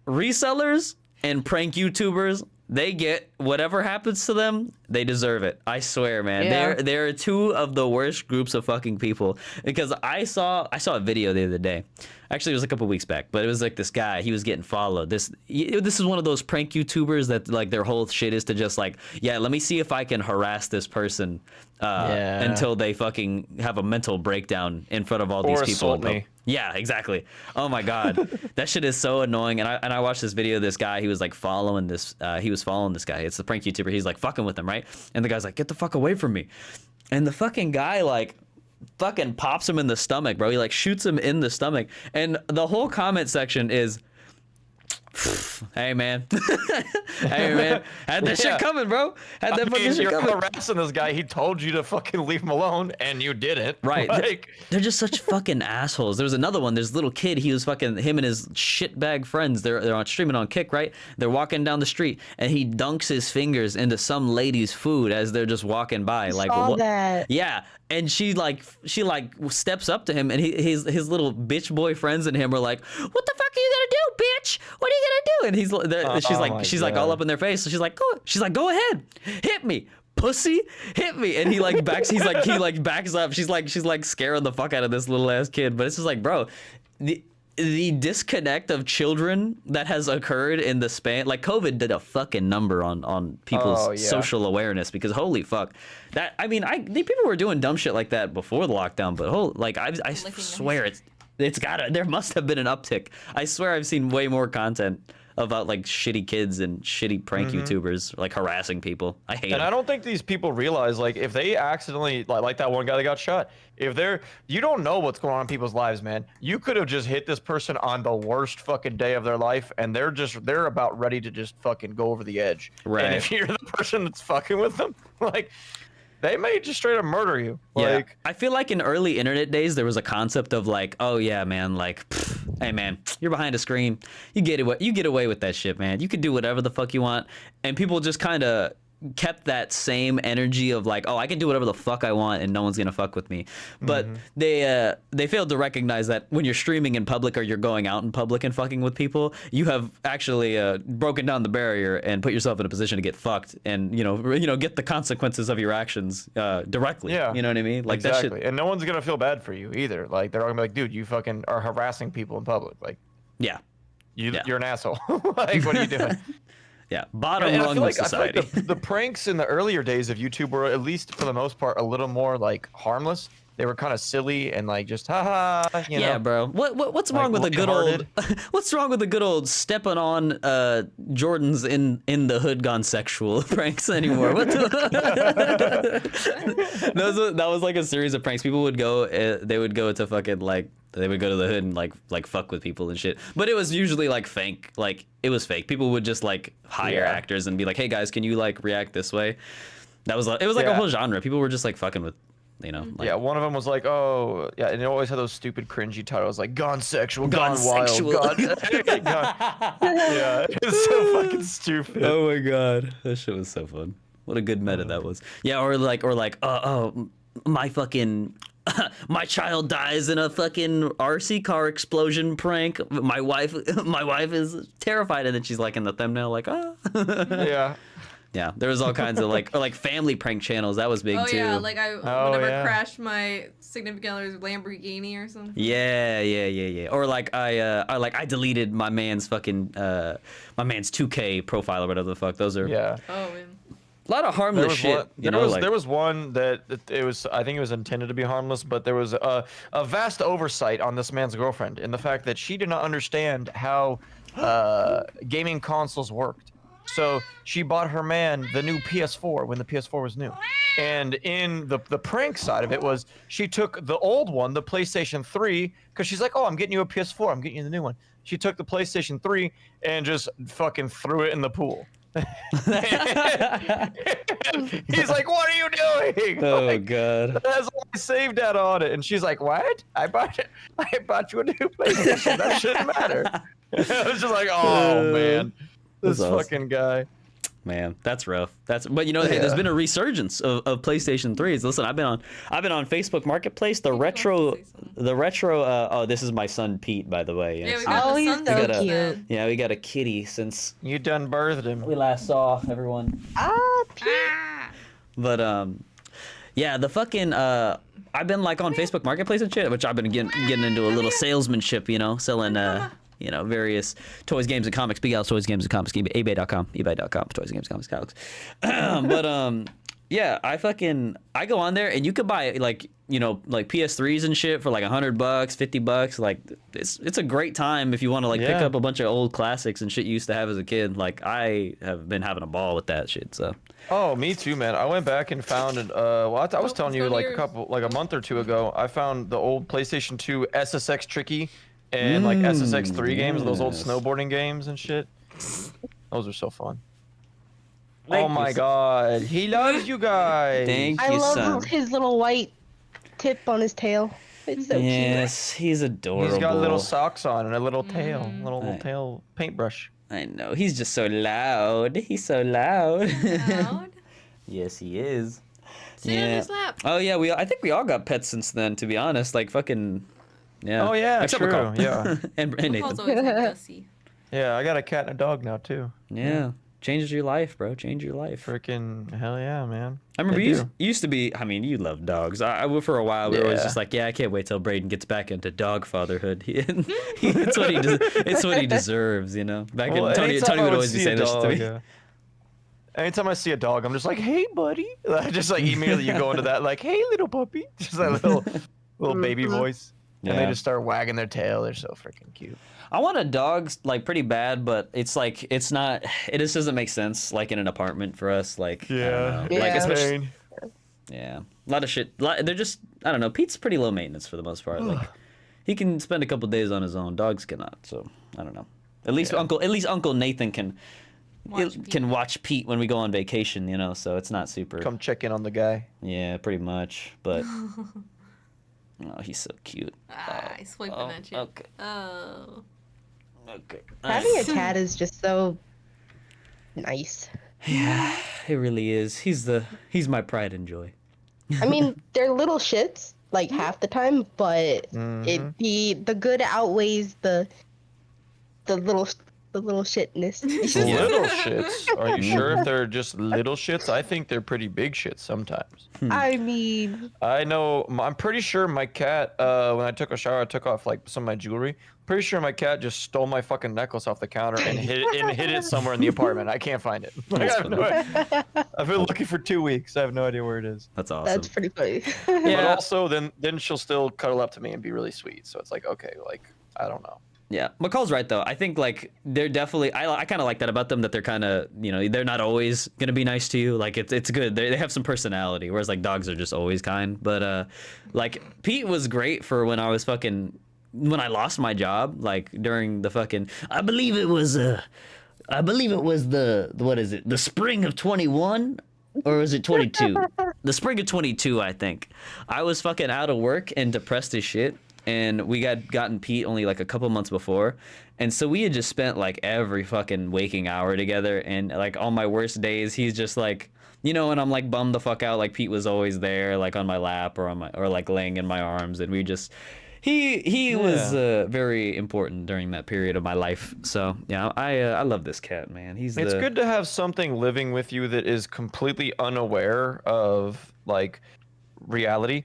A: Resellers and prank YouTubers, they get whatever happens to them, they deserve it. I swear, man.
C: Yeah.
A: They're 2 of the worst groups of fucking people. Because I saw a video the other day. Actually, it was a couple weeks back, but it was like this guy, he was getting followed. This is one of those prank YouTubers that like their whole shit is to just like, yeah, let me see if I can harass this person until they fucking have a mental breakdown in front of all these
D: Or
A: people.
D: assault me.
A: Yeah, exactly. Oh my god, that shit is so annoying. And I watched this video of this guy. He was like following this. He was following this guy. It's the prank YouTuber. He's like fucking with him, right? And the guy's like, "Get the fuck away from me!" And the fucking guy like fucking pops him in the stomach, bro. He like shoots him in the stomach. And the whole comment section is, "Hey man, hey man, had that shit coming, bro. Had that fucking shit
D: You're
A: coming."
D: harassing this guy. He told you to fucking leave him alone, and you didn't.
A: Right.
D: Like,
A: They're just such fucking assholes. There was another one. There's a little kid. He was fucking, him and his shitbag friends. They're on streaming on Kick, right? They're walking down the street, and he dunks his fingers into some lady's food as they're just walking by. Like,
C: Saw
A: what?
C: that.
A: Yeah. And she steps up to him, and his little bitch boy friends and him are like, "What the fuck are you gonna do, bitch? What are you gonna do?" And she's like all up in their face. So she's like, "Go ahead, hit me, pussy, hit me." And he backs up. She's like scaring the fuck out of this little ass kid. But it's just like, bro, the disconnect of children that has occurred in the span, like COVID did a fucking number on people's social awareness, because holy fuck, that, I mean, people were doing dumb shit like that before the lockdown, but I swear there must have been an uptick. I swear I've seen way more content about like shitty kids and shitty prank YouTubers like harassing people. I hate it.
D: And I don't think these people realize, like, if they accidentally, like that one guy that got shot, you don't know what's going on in people's lives, man. You could have just hit this person on the worst fucking day of their life, and they're about ready to just fucking go over the edge.
A: Right.
D: And if you're the person that's fucking with them, like, they may just straight up murder you.
A: Yeah.
D: Like,
A: I feel like in early internet days, there was a concept of like, oh yeah, man, like, Hey man, you're behind a screen. You get away with that shit, man. You can do whatever the fuck you want, and people just kind of kept that same energy of like, oh, I can do whatever the fuck I want and no one's gonna fuck with me. But they failed to recognize that when you're streaming in public or you're going out in public and fucking with people, you have actually broken down the barrier and put yourself in a position to get fucked and get the consequences of your actions directly.
D: Yeah.
A: You know what I mean? Like
D: Exactly.
A: that shit.
D: And no one's gonna feel bad for you either. Like they're all gonna be like, dude, you fucking are harassing people in public. Like
A: Yeah.
D: you're an asshole. Like, what are you doing?
A: Yeah. Bottom
D: And
A: rung of society.
D: I feel like the pranks in the earlier days of YouTube were, at least for the most part, a little more like harmless. They were kind of silly and like just haha, you know.
A: Yeah, bro. What's wrong with a good old what's wrong with the good old stepping on Jordan's in the hood gone sexual pranks anymore? That was like a series of pranks. People would go they would go to fucking like they would go to the hood and like fuck with people and shit. But it was usually like fake. Like it was fake. People would just like hire actors and be like, "Hey guys, can you like react this way?" It was like a whole genre. People were just like fucking with like,
D: yeah, one of them was like, oh, yeah, and it always had those stupid cringy titles like "Gone Sexual,"
A: Gone
D: "Gone Wild,"
A: Sexual.
D: yeah, it's so fucking stupid.
A: Oh my god, that shit was so fun. What a good meta that was. Yeah, or like, my fucking, my child dies in a fucking RC car explosion prank. My wife is terrified, and then she's like in the thumbnail, like, ah.
D: Yeah.
A: Yeah, there was all kinds of like, or like family prank channels. That was big too.
B: Oh yeah, like I crashed my significant other's Lamborghini or something.
A: Yeah. Or like I deleted my man's fucking my man's 2K profile or whatever the fuck. Those are
B: Oh man.
A: a lot of harmless shit.
D: There was one that it was, I think it was intended to be harmless, but there was a vast oversight on this man's girlfriend in the fact that she did not understand how gaming consoles worked. So she bought her man the new PS4 when the PS4 was new. And in the prank side of it was she took the old one, the PlayStation 3, because she's like, oh, I'm getting you a PS4. I'm getting you the new one. She took the PlayStation 3 and just fucking threw it in the pool. He's like, what are you doing?
A: Oh
D: like,
A: god.
D: That's all I saved that on it. And she's like, what? I bought you a new PlayStation. That shouldn't matter. I was just like, oh man. This
A: awesome.
D: fucking guy.
A: Man, that's rough. But hey, there's been a resurgence of PlayStation 3s. Listen, I've been on Facebook Marketplace. The retro. Oh, this is my son Pete, by the way.
B: Yeah, we got the
C: he's
B: sun
C: so
B: since
C: cute.
B: then.
A: Yeah, we got a kitty since
D: You done birthed him.
A: we last saw everyone.
B: Ah!
A: But yeah, the fucking I've been like on Facebook Marketplace and shit, which I've been getting into a little salesmanship, selling various toys, games, and comics. Big Al's Toys, Games, and Comics. eBay.com. Toys, games, comics, comics. But yeah, I go on there and you could buy like PS3s and shit for like $100, $50. Like it's a great time if you want to pick up a bunch of old classics and shit you used to have as a kid. Like I have been having a ball with that shit. So.
D: Oh, me too, man. I went back and found it. I was telling you a month or two ago. I found the old PlayStation 2 SSX Tricky and like SSX 3 games, those old snowboarding games and shit. Those are so fun. Oh my god, he loves you guys.
A: Thank
C: I
A: you,
C: love
A: son.
C: his little white tip on his tail. It's so cute.
A: Yes, he's adorable.
D: He's got little socks on and a little tail, little tail paintbrush.
A: I know. He's just so loud. He's so loud.
B: Loud?
A: Yes, he is.
B: Sit on his lap.
A: Oh yeah, I think we all got pets since then. To be honest, like fucking. Yeah.
D: Oh yeah,
A: Except for
D: true.
A: Carl.
D: Yeah,
A: and
B: Paul's
A: Nathan.
B: always like Gussie.
D: yeah. I got a cat and a dog now too.
A: Yeah. Changes your life, bro. Change your life.
D: Freaking hell yeah, man.
A: I remember
D: They
A: you
D: do.
A: used to be. I mean, you love dogs. For a while we were always just like, yeah, I can't wait till Braden gets back into dog fatherhood. It's what it's what he deserves, Back
D: Well,
A: in Tony
D: anytime I
A: would always be
D: see a
A: saying this to
D: dog,
A: me.
D: yeah. Anytime I see a dog, I'm just like, hey, buddy. Just like immediately you go into that, like, hey, little puppy. Just that little baby voice. And they
A: Yeah.
D: just start wagging their tail. They're so freaking cute.
A: I want a dog pretty bad, but it's not. It just doesn't make sense in an apartment for us. I don't know.
C: Yeah.
A: Especially, yeah, a lot of shit. They're just I don't know. Pete's pretty low maintenance for the most part. He can spend a couple days on his own. Dogs cannot. So I don't know. At least Uncle Nathan can watch Pete when we go on vacation. So it's not super.
D: Come check in on the guy.
A: Yeah, pretty much. But Oh, he's so cute.
B: He's swiping at you.
A: Okay.
B: Oh.
A: Okay.
C: Having a cat is just so nice.
A: Yeah, it really is. He's my pride and joy.
C: I mean, they're little shits like half the time, but the good outweighs the little shitness.
D: Little shits. Are you sure if they're just little shits? I think they're pretty big shits sometimes.
C: I mean,
D: I know. I'm pretty sure my cat. When I took a shower, I took off like some of my jewelry. Pretty sure my cat just stole my fucking necklace off the counter and hid it somewhere in the apartment. I can't find it. Like, I've been looking for 2 weeks. I have no idea where it is.
A: That's awesome.
C: that's pretty funny.
D: But also, then she'll still cuddle up to me and be really sweet. So it's like, okay, like I don't know.
A: Yeah, McCall's right though. I think like they're definitely. I kind of like that about them, that they're kind of, they're not always gonna be nice to you. Like it's good. They have some personality, whereas like dogs are just always kind. But like Pete was great for when I when I lost my job, like during the fucking. I believe it was the what is it? The spring of 21. Or was it 22? The spring of 22, I think. I was fucking out of work and depressed as shit. And we gotten Pete only like a couple months before. And so we had just spent like every fucking waking hour together. And like on my worst days, he's just like, and I'm like bummed the fuck out. Like Pete was always there, like on my lap or like laying in my arms. And we just, he was very important during that period of my life. So yeah, I love this cat, man.
D: It's good to have something living with you that is completely unaware of like reality.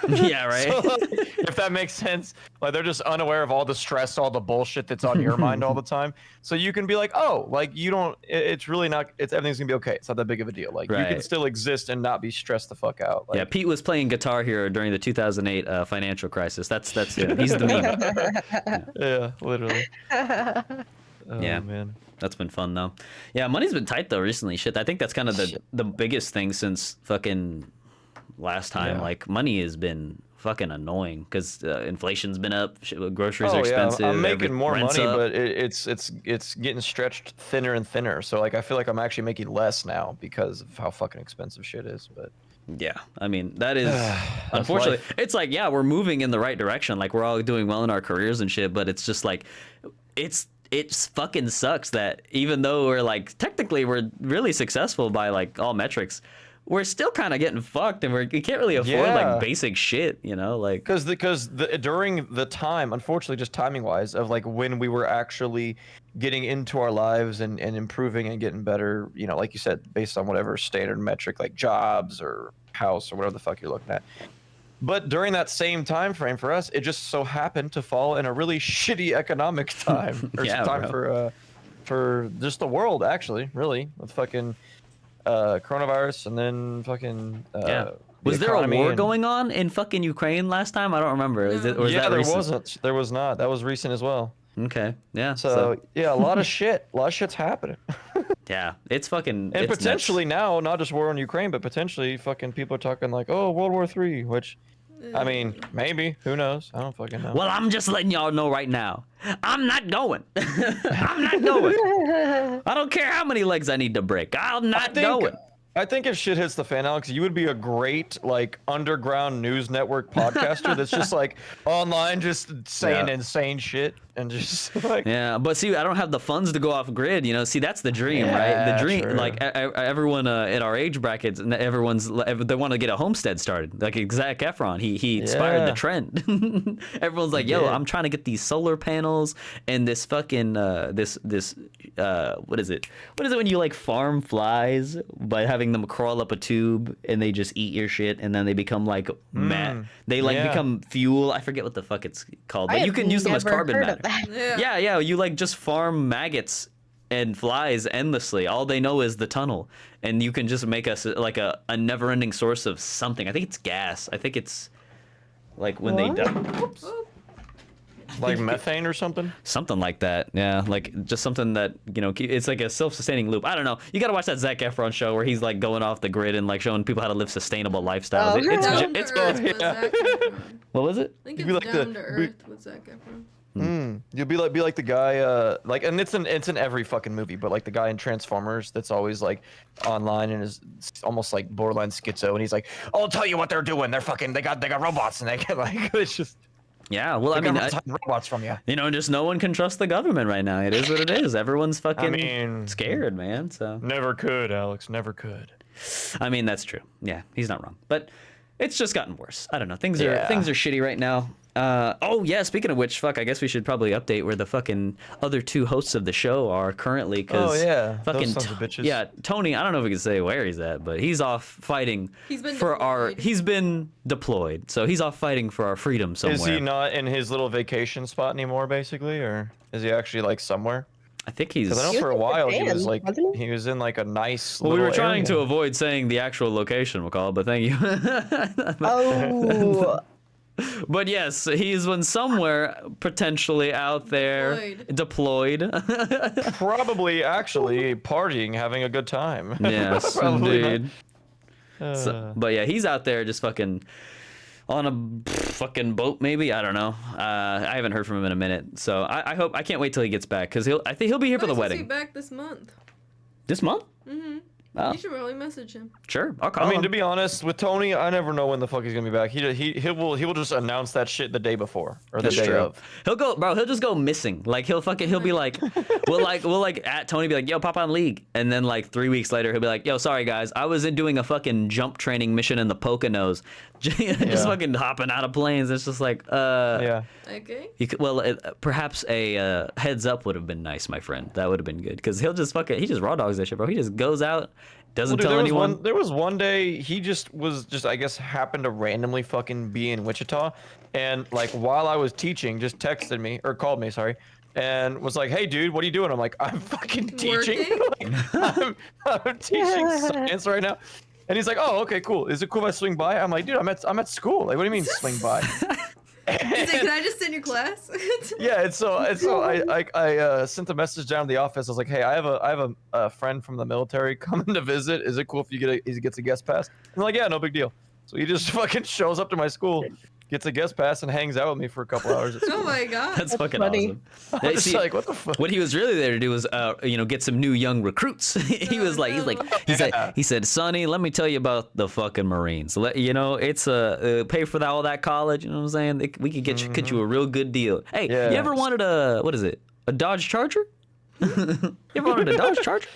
A: Yeah, right.
D: So, like, if that makes sense, like they're just unaware of all the stress, all the bullshit that's on your mind all the time. So you can be like, oh, like you don't. It's really not. Everything's gonna be okay. It's not that big of a deal. Like you can still exist and not be stressed the fuck out. Like,
A: yeah, Pete was playing Guitar Hero during the 2008 financial crisis. That's him. He's the meme.
D: Yeah, literally.
A: Yeah,
D: man.
A: That's been fun though. Yeah, money's been tight though recently. Shit, I think that's kind of the biggest thing since fucking last time.
D: Yeah.
A: Like money has been fucking annoying because inflation's been up. Groceries are expensive.
D: Yeah, I'm making more money,
A: up.
D: but it's getting stretched thinner and thinner. So like I feel like I'm actually making less now because of how fucking expensive shit is. But
A: yeah, I mean that is unfortunately. It's like we're moving in the right direction. Like we're all doing well in our careers and shit. But it's just like it fucking sucks that even though we're like technically we're really successful by like all metrics, we're still kind of getting fucked, and we can't really afford like basic shit, like
D: because during the time, unfortunately, just timing wise, of like when we were actually getting into our lives and improving and getting better, like you said, based on whatever standard metric like jobs or house or whatever the fuck you're looking at. But during that same time frame for us, it just so happened to fall in a really shitty economic time. Or time for just the world, actually, really, with fucking coronavirus and then fucking
A: Was there a war going on in fucking Ukraine last time? I don't remember. Is it? Or is that
D: there
A: recent?
D: wasn't. There was not. That was recent as well.
A: Okay. Yeah.
D: So yeah, a lot of shit. A lot of shit's happening.
A: Yeah, it's fucking.
D: And
A: it's
D: potentially
A: nuts.
D: now, not just war in Ukraine, but potentially fucking people are talking like, oh, World War III, which. I mean, maybe. Who knows? I don't fucking know.
A: Well, I'm just letting y'all know right now. I'm not going. I'm not going. I don't care how many legs I need to break. I'm not going.
D: I think if shit hits the fan, Alex, you would be a great like underground news network podcaster that's just like online, just saying insane shit and just like.
A: Yeah, but see, I don't have the funds to go off grid. See, that's the dream, right? The dream,
D: true.
A: like everyone in our age brackets, and they want to get a homestead started. Like Zac Efron, he inspired the trend. Everyone's like, yo, I'm trying to get these solar panels and this fucking this what is it? What is it when you like farm flies by having them crawl up a tube and they just eat your shit and then they become like they like become fuel. I forget what the fuck it's called, but you can use them as carbon matter. Yeah, you like just farm maggots and flies endlessly. All they know is the tunnel, and you can just make us like a never-ending source of something. I think it's gas. I think it's like when they die.
D: Like methane or something?
A: Something like that, yeah. Like just something that, it's like a self-sustaining loop. I don't know. You gotta watch that Zac Efron show where he's like going off the grid and like showing people how to live sustainable lifestyles. It's
B: What was it?
A: What was it?
B: I think it's Down to Earth with Zac Efron.
D: You'll be like the guy like, and it's in every fucking movie, but like the guy in Transformers that's always like online and is almost like borderline schizo, and he's like, I'll tell you what they're doing. They're fucking they got robots and they get like it's just
A: Yeah, well, I mean,
D: robots from you.
A: you know, just no one can trust the government right now. It is what it is. Everyone's fucking
D: mean,
A: scared, man. So
D: never could, Alex, never could.
A: I mean, that's true. Yeah, he's not wrong. But it's just gotten worse. I don't know. Things are shitty right now. Oh yeah, speaking of which, fuck, I guess we should probably update where the fucking other two hosts of the show are currently.
D: Oh yeah,
A: fucking
D: those sons of bitches.
A: Yeah, Tony. I don't know if we can say where he's at, but he's off fighting
B: He's been
A: for
B: deployed.
A: He's been deployed, so he's off fighting for our freedom somewhere.
D: Is he not in his little vacation spot anymore, basically, or is he actually like somewhere?
A: I think he's.
D: Because I know for a while he was like
C: wasn't
D: he was in like a nice.
A: Well, we were trying to
D: area.
A: avoid saying the actual location, McCall, but thank you.
C: Oh,
A: But yes, he's been somewhere potentially out there deployed.
D: Probably actually partying, having a good time.
A: Yes,
D: Probably
A: indeed. But yeah, he's out there just fucking on a fucking boat, maybe. I don't know. I haven't heard from him in a minute, so I can't wait till he gets back because I think he'll be here for the
B: Why is he
A: wedding.
B: back this month?
A: This month? Oh,
B: You should really message him.
A: sure. I'll call
D: I mean,
A: him.
D: to be honest, with Tony, I never know when the fuck he's gonna be back. He will just announce that shit the day before or
A: That's
D: the day
A: true.
D: of.
A: He'll go, bro. He'll just go missing. Like he'll be like, we'll at Tony be like, yo, pop on League, and then like 3 weeks later he'll be like, yo, sorry guys, I was in doing a fucking jump training mission in the Poconos, just fucking hopping out of planes. It's just like,
D: Yeah.
B: Okay.
A: You could, perhaps a heads up would have been nice, my friend. That would have been good because he just raw dogs that shit, bro. He just goes out, doesn't tell anyone.
D: There was one day he just I guess happened to randomly fucking be in Wichita, and like while I was teaching, just texted me or called me, sorry, and was like, "Hey, dude, what are you doing?" I'm like, "I'm fucking teaching. Like, I'm teaching science right now." And he's like, "Oh, okay, cool. Is it cool if I swing by?" I'm like, "Dude, I'm at school. Like, what do you mean swing by?"
B: He's like, can I just sit in your class?
D: Yeah, and so I sent a message down to the office. I was like, "Hey, I have a friend from the military coming to visit. Is it cool if he gets a guest pass?" And they're like, "Yeah, no big deal." So he just fucking shows up to my school, gets a guest pass, and hangs out with me for a couple hours. At
B: Oh
D: school.
B: my god.
A: That's fucking
C: funny.
A: awesome.
D: I'm just like, what the fuck?
A: What he was really there to do was, get some new young recruits. he said, Sonny, let me tell you about the fucking Marines. It's pay for all that college. You know what I'm saying? We could get you a real good deal. Hey, you ever wanted a Dodge Charger? You ever wanted a Dodge Charger?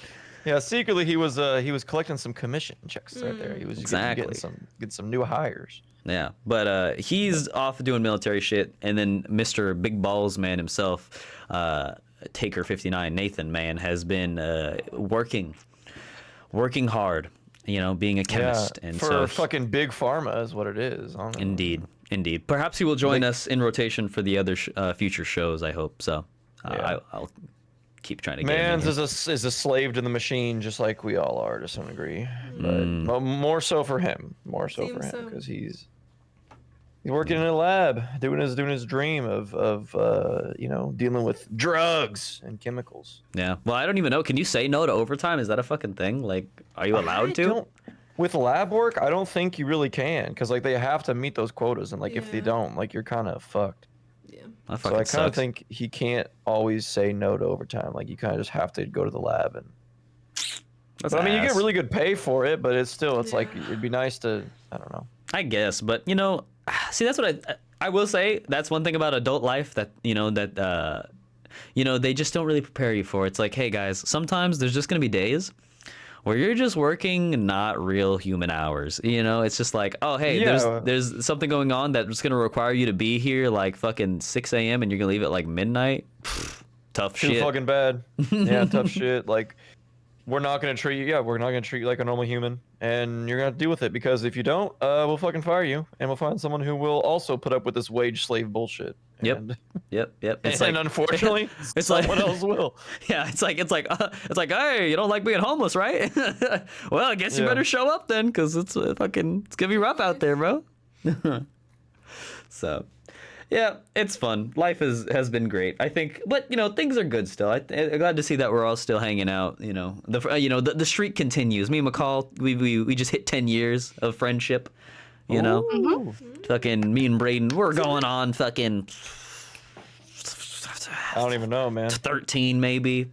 D: Yeah, secretly he was collecting some commission checks right there. He was
A: Exactly.
D: getting some new hires.
A: Yeah, but he's off doing military shit, and then Mr. Big Balls Man himself, Taker 59, Nathan man, has been working hard, being a chemist, and
D: for
A: so
D: fucking big pharma is what it is.
A: indeed. Perhaps he will join us in rotation for the other future shows. I hope so. I'll keep trying to get him in
D: Mans
A: here.
D: is a slave to the machine, just like we all are to some degree. But more so for him,
B: Seems so.
D: because he's working in a lab, doing his dream of dealing with drugs and chemicals.
A: Yeah. Well, I don't even know. Can you say no to overtime? Is that a fucking thing? Like, are you allowed to?
D: With lab work, I don't think you really can, because like they have to meet those quotas, and like if they
B: Yeah.
D: don't, like you're kind of fucked.
B: Yeah.
A: That
D: So
A: fucking
D: I kind of
A: sucks.
D: think he can't always say no to overtime. Like you kind of just have to go to the lab and.
A: That's
D: But I mean, you get
A: ass.
D: really good pay for it, but it's like
B: Yeah.
D: it'd be nice to, I don't know.
A: I guess, but see, that's what I will say. That's one thing about adult life that they just don't really prepare you for. It's like, hey guys, sometimes there's just gonna be days where you're just working not real human hours. It's just like, oh hey,
D: Yeah.
A: there's something going on that's gonna require you to be here like fucking 6 a.m. and you're gonna leave at like midnight. Tough
D: Too
A: shit.
D: fucking bad. Yeah, tough shit. Like, we're not gonna treat you like a normal human, and you're gonna have to deal with it, because if you don't, we'll fucking fire you, and we'll find someone who will also put up with this wage slave bullshit.
A: Yep.
D: And,
A: Yep.
D: and unfortunately,
A: it's like-
D: someone else will.
A: Yeah, it's like, hey, you don't like being homeless, right? Well, I guess you
D: Yeah.
A: better show up then, because it's gonna be rough out there, bro. So, yeah, it's fun. Life has been great, I think, but things are good still. I'm glad to see that we're all still hanging out. The streak continues. Me and McCall, we just hit 10 years of friendship. Fucking me and Braden, we're going on fucking
D: I don't even know, man.
A: 13 maybe.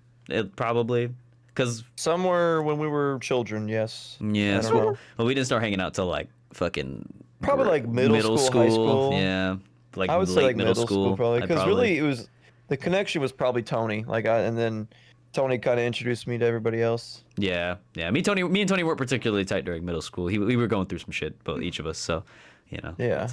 A: Probably. Because
D: somewhere when we were children, yes.
A: Yeah.
D: I don't know.
A: Well, we didn't start hanging out till like fucking
D: probably like middle school, high school.
A: Yeah. Like
D: I would
A: late
D: say like
A: middle school
D: probably, because really it was the connection was probably Tony. And then Tony kind of introduced me to everybody else.
A: Yeah. Me and Tony weren't particularly tight during middle school. We were going through some shit, both each of us. So,
D: Yeah.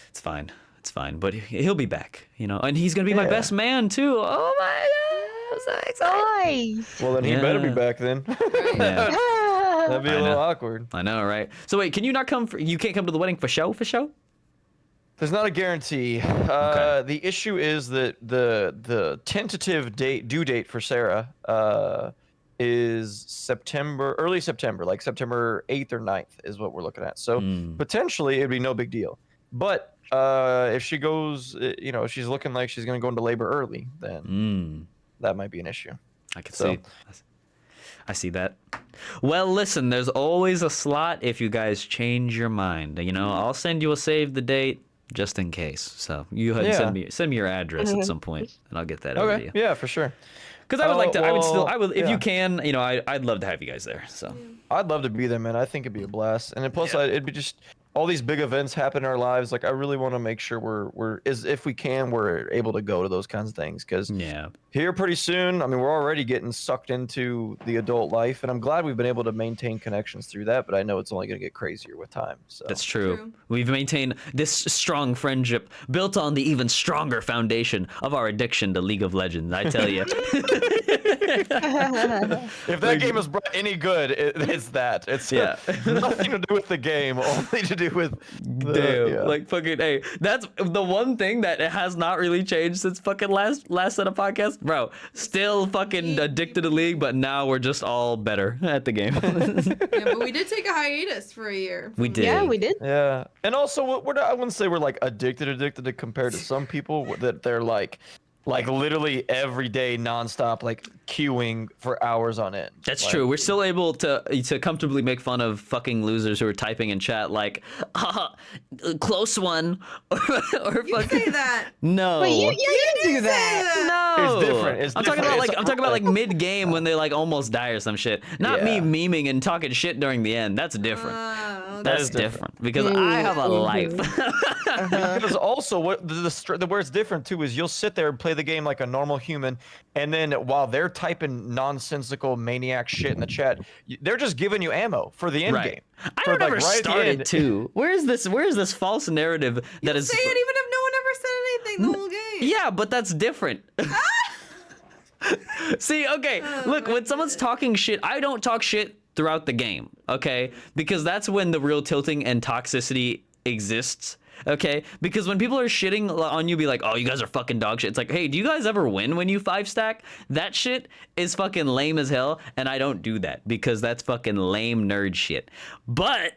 A: It's fine. It's fine. But he'll be back. And he's gonna be my best man too. Oh my god. I'm so excited.
C: Nice.
D: Well, then he better be back then.
A: Yeah.
D: That'd be a little awkward.
A: I know, right? So wait, can you not come? You can't come to the wedding for show?
D: There's not a guarantee.
A: Okay.
D: The issue is that the tentative due date for Sarah is early September, like September 8th or 9th is what we're looking at. So potentially it'd be no big deal. But if she goes, if she's looking like she's going to go into labor early, then that might be an issue.
A: I can see. I see that. Well, listen, there's always a slot if you guys change your mind. I'll send you a save the date just in case. So you send me your address at some point, and I'll get that over to you.
D: Yeah, for sure.
A: Because I would like to. I would if you can. I'd love to have you guys there. So
D: I'd love to be there, man. I think it'd be a blast, and then plus it'd be just all these big events happen in our lives. Like I really want to make sure we're if we can, we're able to go to those kinds of things. Because here pretty soon, I mean, we're already getting sucked into the adult life, and I'm glad we've been able to maintain connections through that. But I know it's only going to get crazier with time. So
A: that's true. We've maintained this strong friendship built on the even stronger foundation of our addiction to League of Legends. I tell you.
D: If that game is any good, it's that. It's nothing to do with the game, only to do with
A: like fucking hey. That's the one thing that it has not really changed since fucking last set of podcasts, bro. Still fucking addicted to League, but now we're just all better at the game.
B: Yeah, but we did take a hiatus for a year.
A: We did.
C: Yeah, we did.
D: Yeah, and also I wouldn't say we're like addicted to compared to some people that they're like literally every day nonstop, like queuing for hours on end.
A: That's true. We're still able to comfortably make fun of fucking losers who are typing in chat like, close one, or
B: You say that.
A: No.
C: Wait, you do that.
A: No.
D: It's different.
A: I'm talking about like mid game when they like almost die or some shit. Not me memeing and talking shit during the end. That's different. That's different because I have a life.
D: Because also what where it's different too is you'll sit there and play the game like a normal human, and then while they're typing nonsensical maniac shit in the chat, they're just giving you ammo for the end game.
A: I don't ever started to. Where is this false narrative that is?
B: Say it even if no one ever said anything the whole game.
A: Yeah, but that's different. See, okay, look, when someone's talking shit, I don't talk shit throughout the game, okay? Because that's when the real tilting and toxicity exists. Okay, because when people are shitting on you, be like, oh, you guys are fucking dog shit. It's like, hey, do you guys ever win when you 5-stack? That shit is fucking lame as hell, and I don't do that because that's fucking lame nerd shit. But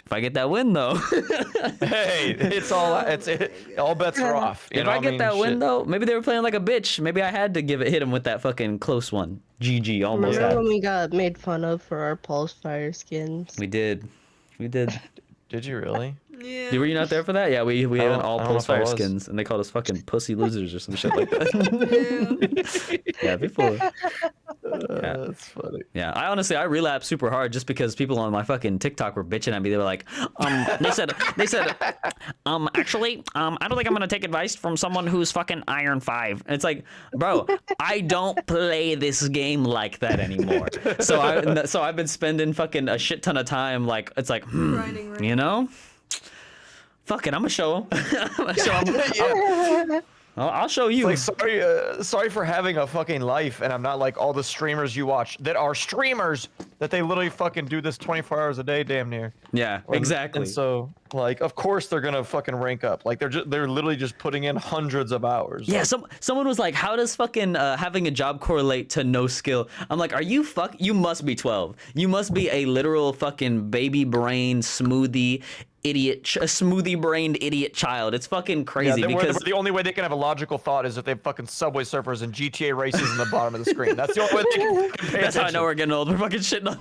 A: if I get that win though,
D: hey, all bets are off.
A: If I get that win though, maybe they were playing like a bitch. Maybe I had to hit him with that fucking close one. GG, almost.
C: Remember when we got made fun of for our pulse fire skins?
A: We did.
D: Did you really?
B: Yeah.
A: Were you not there for that? Yeah, we had all
D: I don't know
A: pulse
D: if I
A: fire
D: was.
A: skins, and they called us fucking pussy losers or some shit like that. Yeah, before.
D: That's funny.
A: Yeah, I relapsed super hard just because people on my fucking TikTok were bitching at me. They were like, they said, actually, I don't think I'm gonna take advice from someone who's fucking Iron 5. And it's like, bro, I don't play this game like that anymore. So I've been spending fucking a shit ton of time like it's like,
B: Grinding, right?
A: Fuck it, I'm gonna show him. I'll show you.
D: Like, sorry for having a fucking life, and I'm not like all the streamers you watch that are streamers that they literally fucking do this 24 hours a day, damn near.
A: Yeah, exactly.
D: And so, like, of course they're gonna fucking rank up. Like, they're literally just putting in hundreds of hours.
A: Yeah,
D: like,
A: someone was like, how does fucking having a job correlate to no skill? I'm like, you must be 12. You must be a literal fucking baby brain smoothie idiot, a smoothie-brained idiot child. It's fucking crazy
D: Yeah,
A: because
D: the only way they can have a logical thought is if they have fucking Subway Surfers and GTA races in the bottom of the screen. That's the only way they can pay
A: that's how I
D: attention.
A: know we're getting old. We're fucking shitting on.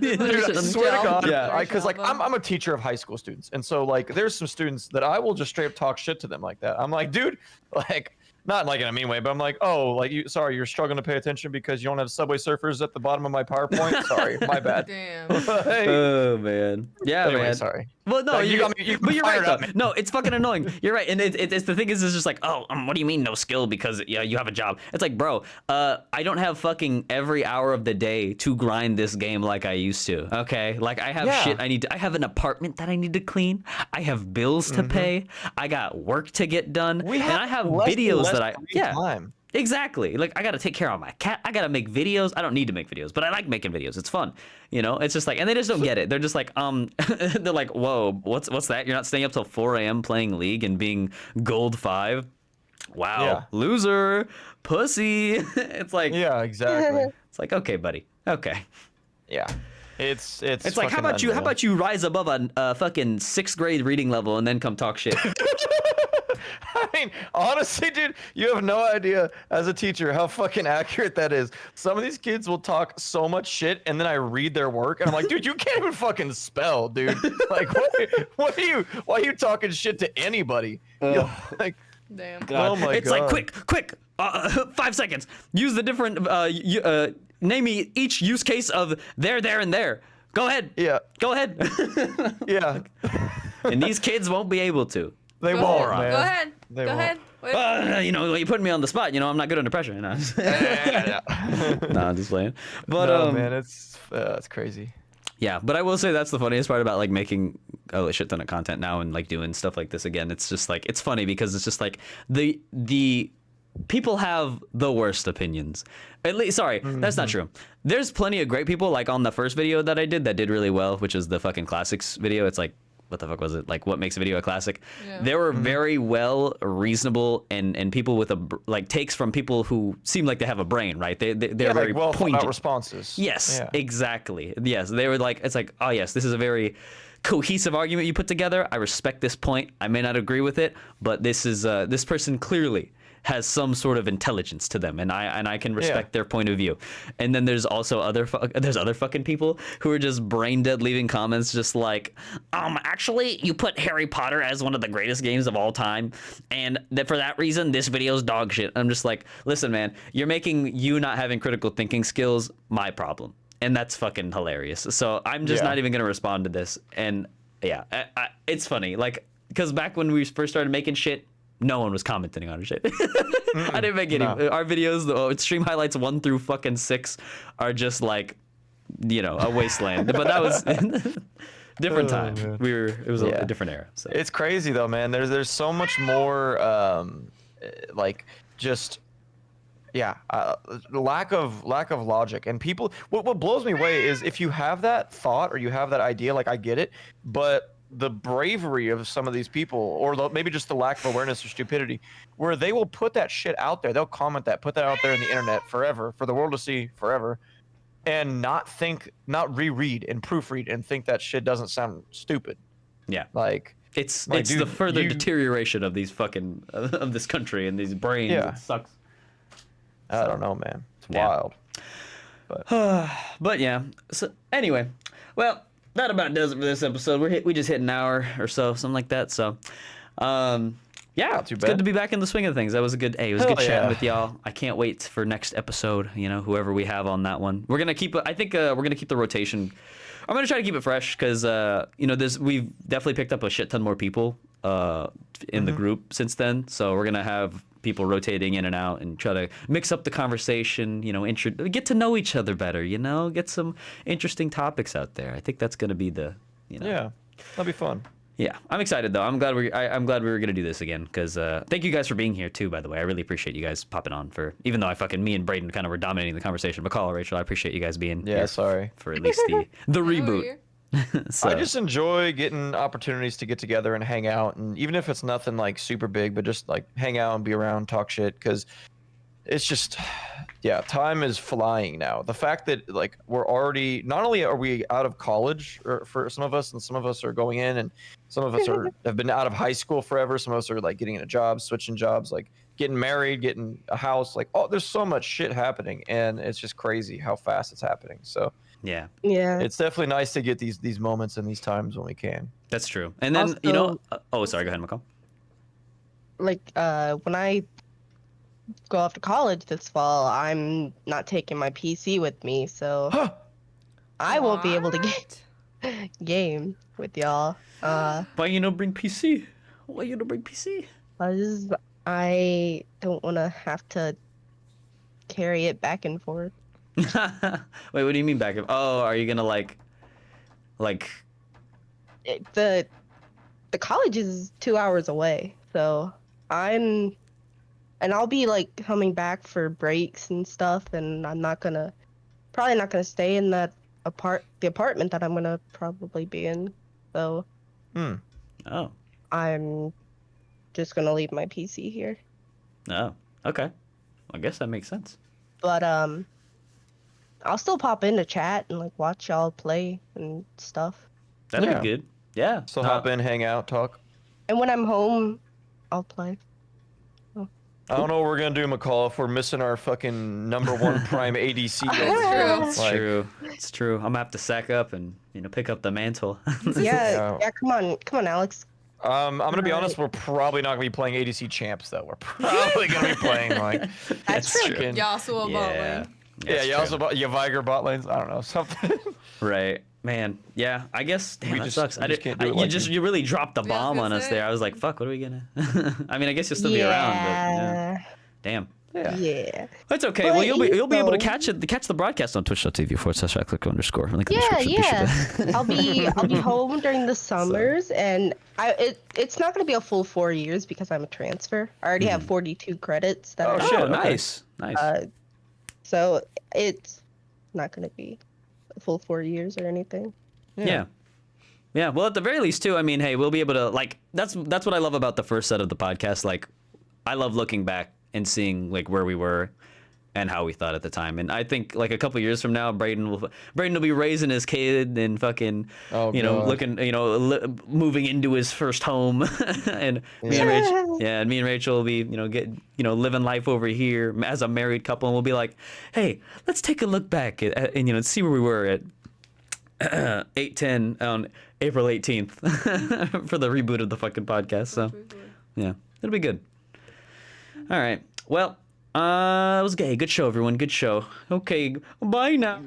D: Dude, I swear to God,
A: Yeah.
D: because like I'm a teacher of high school students, and so like there's some students that I will just straight up talk shit to them like that. I'm like, dude, like. Not like in a mean way, but I'm like, oh, like you're struggling to pay attention because you don't have Subway Surfers at the bottom of my PowerPoint. Sorry, my bad.
B: Damn.
D: Hey.
A: Oh man. Yeah,
D: Anyway,
A: man.
D: Sorry.
A: Well, no,
D: Like, you got me
A: but you're right
D: fired up,
A: though.
D: man.
A: No, it's fucking annoying. You're right, and it's the thing is, it's just like, oh, what do you mean no skill because yeah, you have a job? It's like, bro, I don't have fucking every hour of the day to grind this game like I used to. Okay, like I have shit I need. I have an apartment that I need to clean. I have bills to pay. I got work to get done, and I have videos that I
D: time.
A: Exactly. Like I gotta take care of my cat. I gotta make videos. I don't need to make videos, but I like making videos. It's fun. You know, it's just like, and they just don't get it. They're just like, they're like, whoa, what's that? You're not staying up till 4 a.m. playing League and being gold 5? Wow, loser, pussy. It's like,
D: Yeah, exactly.
A: it's like, okay, buddy, okay.
D: Yeah. It's
A: like, how about you rise above a fucking 6th grade reading level and then come talk shit?
D: I mean, honestly, dude, you have no idea as a teacher how fucking accurate that is. Some of these kids will talk so much shit, and then I read their work, and I'm like, dude, you can't even fucking spell, dude. Like, why are you talking shit to anybody? Like,
B: Damn.
A: God.
D: Oh my
A: It's
D: God.
A: like, quick, 5 seconds. Use the different, name me each use case of there, and there. Go ahead.
D: Yeah.
A: Go ahead.
D: Yeah.
A: And these kids won't be able to.
D: They
B: Go
D: won't,
B: ahead.
D: man.
B: Go ahead.
D: They
B: Go
D: won't.
B: ahead. Wait.
A: You know, you're putting me on the spot. You know, I'm not good under pressure. You know?
D: Yeah.
A: Nah, I'm just playing. But
D: No, man, it's crazy.
A: yeah, but I will say that's the funniest part about like making a shit ton of content now and like doing stuff like this again. It's just like, it's funny because it's just like the people have the worst opinions. At least, sorry, that's not true. There's plenty of great people. Like on the first video that I did really well, which is the fucking classics video. It's like, what the fuck was it? Like, what makes a video a classic?
B: Yeah.
A: There were very well reasonable and people with like takes from people who seem like they have a brain, right? They're very
D: like well thought
A: pointed
D: out responses.
A: Yes,
D: Yeah.
A: exactly. Yes, they were like, it's like, oh yes, this is a very cohesive argument you put together. I respect this point. I may not agree with it, but this is this person clearly has some sort of intelligence to them, and I can respect their point of view. And then there's also other fucking people who are just brain dead, leaving comments just like, actually, you put Harry Potter as one of the greatest games of all time, and that for that reason, this video's dog shit. I'm just like, listen, man, you're making you not having critical thinking skills my problem, and that's fucking hilarious. So I'm just not even gonna respond to this. And yeah, it's funny, like, because back when we first started making shit, no one was commenting on our shit. I didn't make any. Our videos, the stream highlights 1 through fucking 6, are just like, you know, a wasteland. But that was different time.
D: Man.
A: It was a different era. So
D: It's crazy though, man. There's so much more like just lack of logic, and people. What blows me away is if you have that thought or you have that idea, like I get it, but the bravery of some of these people, or maybe just the lack of awareness or stupidity, where they will put that shit out there, they'll comment that, put that out there in the internet forever, for the world to see forever, and not reread and proofread and think that shit doesn't sound stupid.
A: yeah,
D: Like
A: it's
D: like,
A: the
D: dude,
A: further deterioration of these fucking of this country and these brains.
D: Yeah.
A: It sucks.
D: I don't know, man. It's
A: Yeah.
D: wild.
A: But yeah. So anyway, well, that about does it for this episode. We just hit an hour or so, something like that. So, yeah,
D: Not too
A: it's
D: bad.
A: good to be back in the swing of things. That was a good. Hey, it was
D: Hell
A: good chatting
D: yeah.
A: with y'all. I can't wait for next episode. You know, whoever we have on that one, we're gonna keep. I think we're gonna keep the rotation. I'm gonna try to keep it fresh because you know, we've definitely picked up a shit ton more people in the group since then. So we're gonna have people rotating in and out and try to mix up the conversation, you know, get to know each other better, you know, get some interesting topics out there. I think that's going to be the, you know.
D: Yeah, that'll be fun.
A: Yeah, I'm excited though. I'm glad I'm glad we were going to do this again because thank you guys for being here too, by the way. I really appreciate you guys popping on even though me and Braden kind of were dominating the conversation. McCall, Rachel, I appreciate you guys being
D: Yeah,
A: here
D: sorry.
A: for at least the reboot.
B: Here.
A: So,
D: I just enjoy getting opportunities to get together and hang out, and even if it's nothing like super big, but just like hang out and be around, talk shit. Because it's just, yeah, time is flying now. The fact that like we're already, not only are we out of college for some of us, and some of us are going in, and some of us have been out of high school forever. Some of us are like getting a job, switching jobs, like getting married, getting a house. Like, oh, there's so much shit happening, and it's just crazy how fast it's happening. So
A: Yeah,
D: it's definitely nice to get these moments and these times when we can.
A: that's true. And then
C: Also,
A: oh, sorry, go ahead, McCall.
C: like when I go off to college this fall, I'm not taking my PC with me, so I won't be able to game with y'all.
A: Why you don't bring PC? Why you don't bring PC?
C: Cause I don't want to have to carry it back and forth.
A: Wait, what do you mean back? Oh, are you gonna like?
C: The college is 2 hours away, so I'll be like coming back for breaks and stuff, and I'm probably not gonna stay in the apartment that I'm gonna probably be in. So
A: Oh.
C: I'm just gonna leave my PC here.
A: Oh. Okay. I guess that makes sense.
C: But I'll still pop into chat and like watch y'all play and stuff.
A: That'd be good. Yeah.
D: So hop in, hang out, talk.
C: And when I'm home, I'll play.
D: I don't know what we're gonna do, McCall, if we're missing our fucking #1 prime ADC.
B: That's
A: It's true. It's true. I'm gonna have to sack up and pick up the mantle.
C: Yeah, come on, Alex.
D: I'm gonna be honest. We're probably not gonna be playing ADC champs though. We're probably gonna be playing like
C: That's true.
B: Yasuo bot lane.
D: Yeah, you also Viger bot lanes. I don't know, something.
A: Right. Man, yeah. I guess damn, that sucks.
D: we just can't do it like
A: you really dropped the
B: Yeah, I was
A: bomb
B: gonna
A: on us
B: say.
A: there. I was like, fuck, what are we gonna? I mean, I guess you'll still be around, but yeah. Damn.
C: Yeah.
A: That's okay.
C: But
A: Well, you'll be able to
C: though-
A: catch the broadcast on twitch.tv/click_. Link in the
C: Yeah,
A: description.
C: yeah. I'll be home during the summers, and it's not gonna be a full 4 years because I'm a transfer. I already have 42 credits. That
D: Oh,
C: I
D: shit.
A: Oh,
D: okay.
A: nice. Nice.
C: So it's not gonna be a full 4 years or anything.
A: Yeah. Yeah. Well, at the very least, too. I mean, hey, we'll be able to like. That's what I love about the first set of the podcast. Like, I love looking back and seeing like where we were and how we thought at the time. And I think like a couple years from now, Braden will be raising his kid and fucking,
D: Oh, God.
A: looking, moving into his first home, and me and Rachel will be, living life over here as a married couple, and we'll be like, hey, let's take a look back and see where we were at 8/10 on April 18th for the reboot of the fucking podcast. So yeah, it'll be good. All right. Well, it was gay. Good show, everyone. Good show. Okay. Bye now.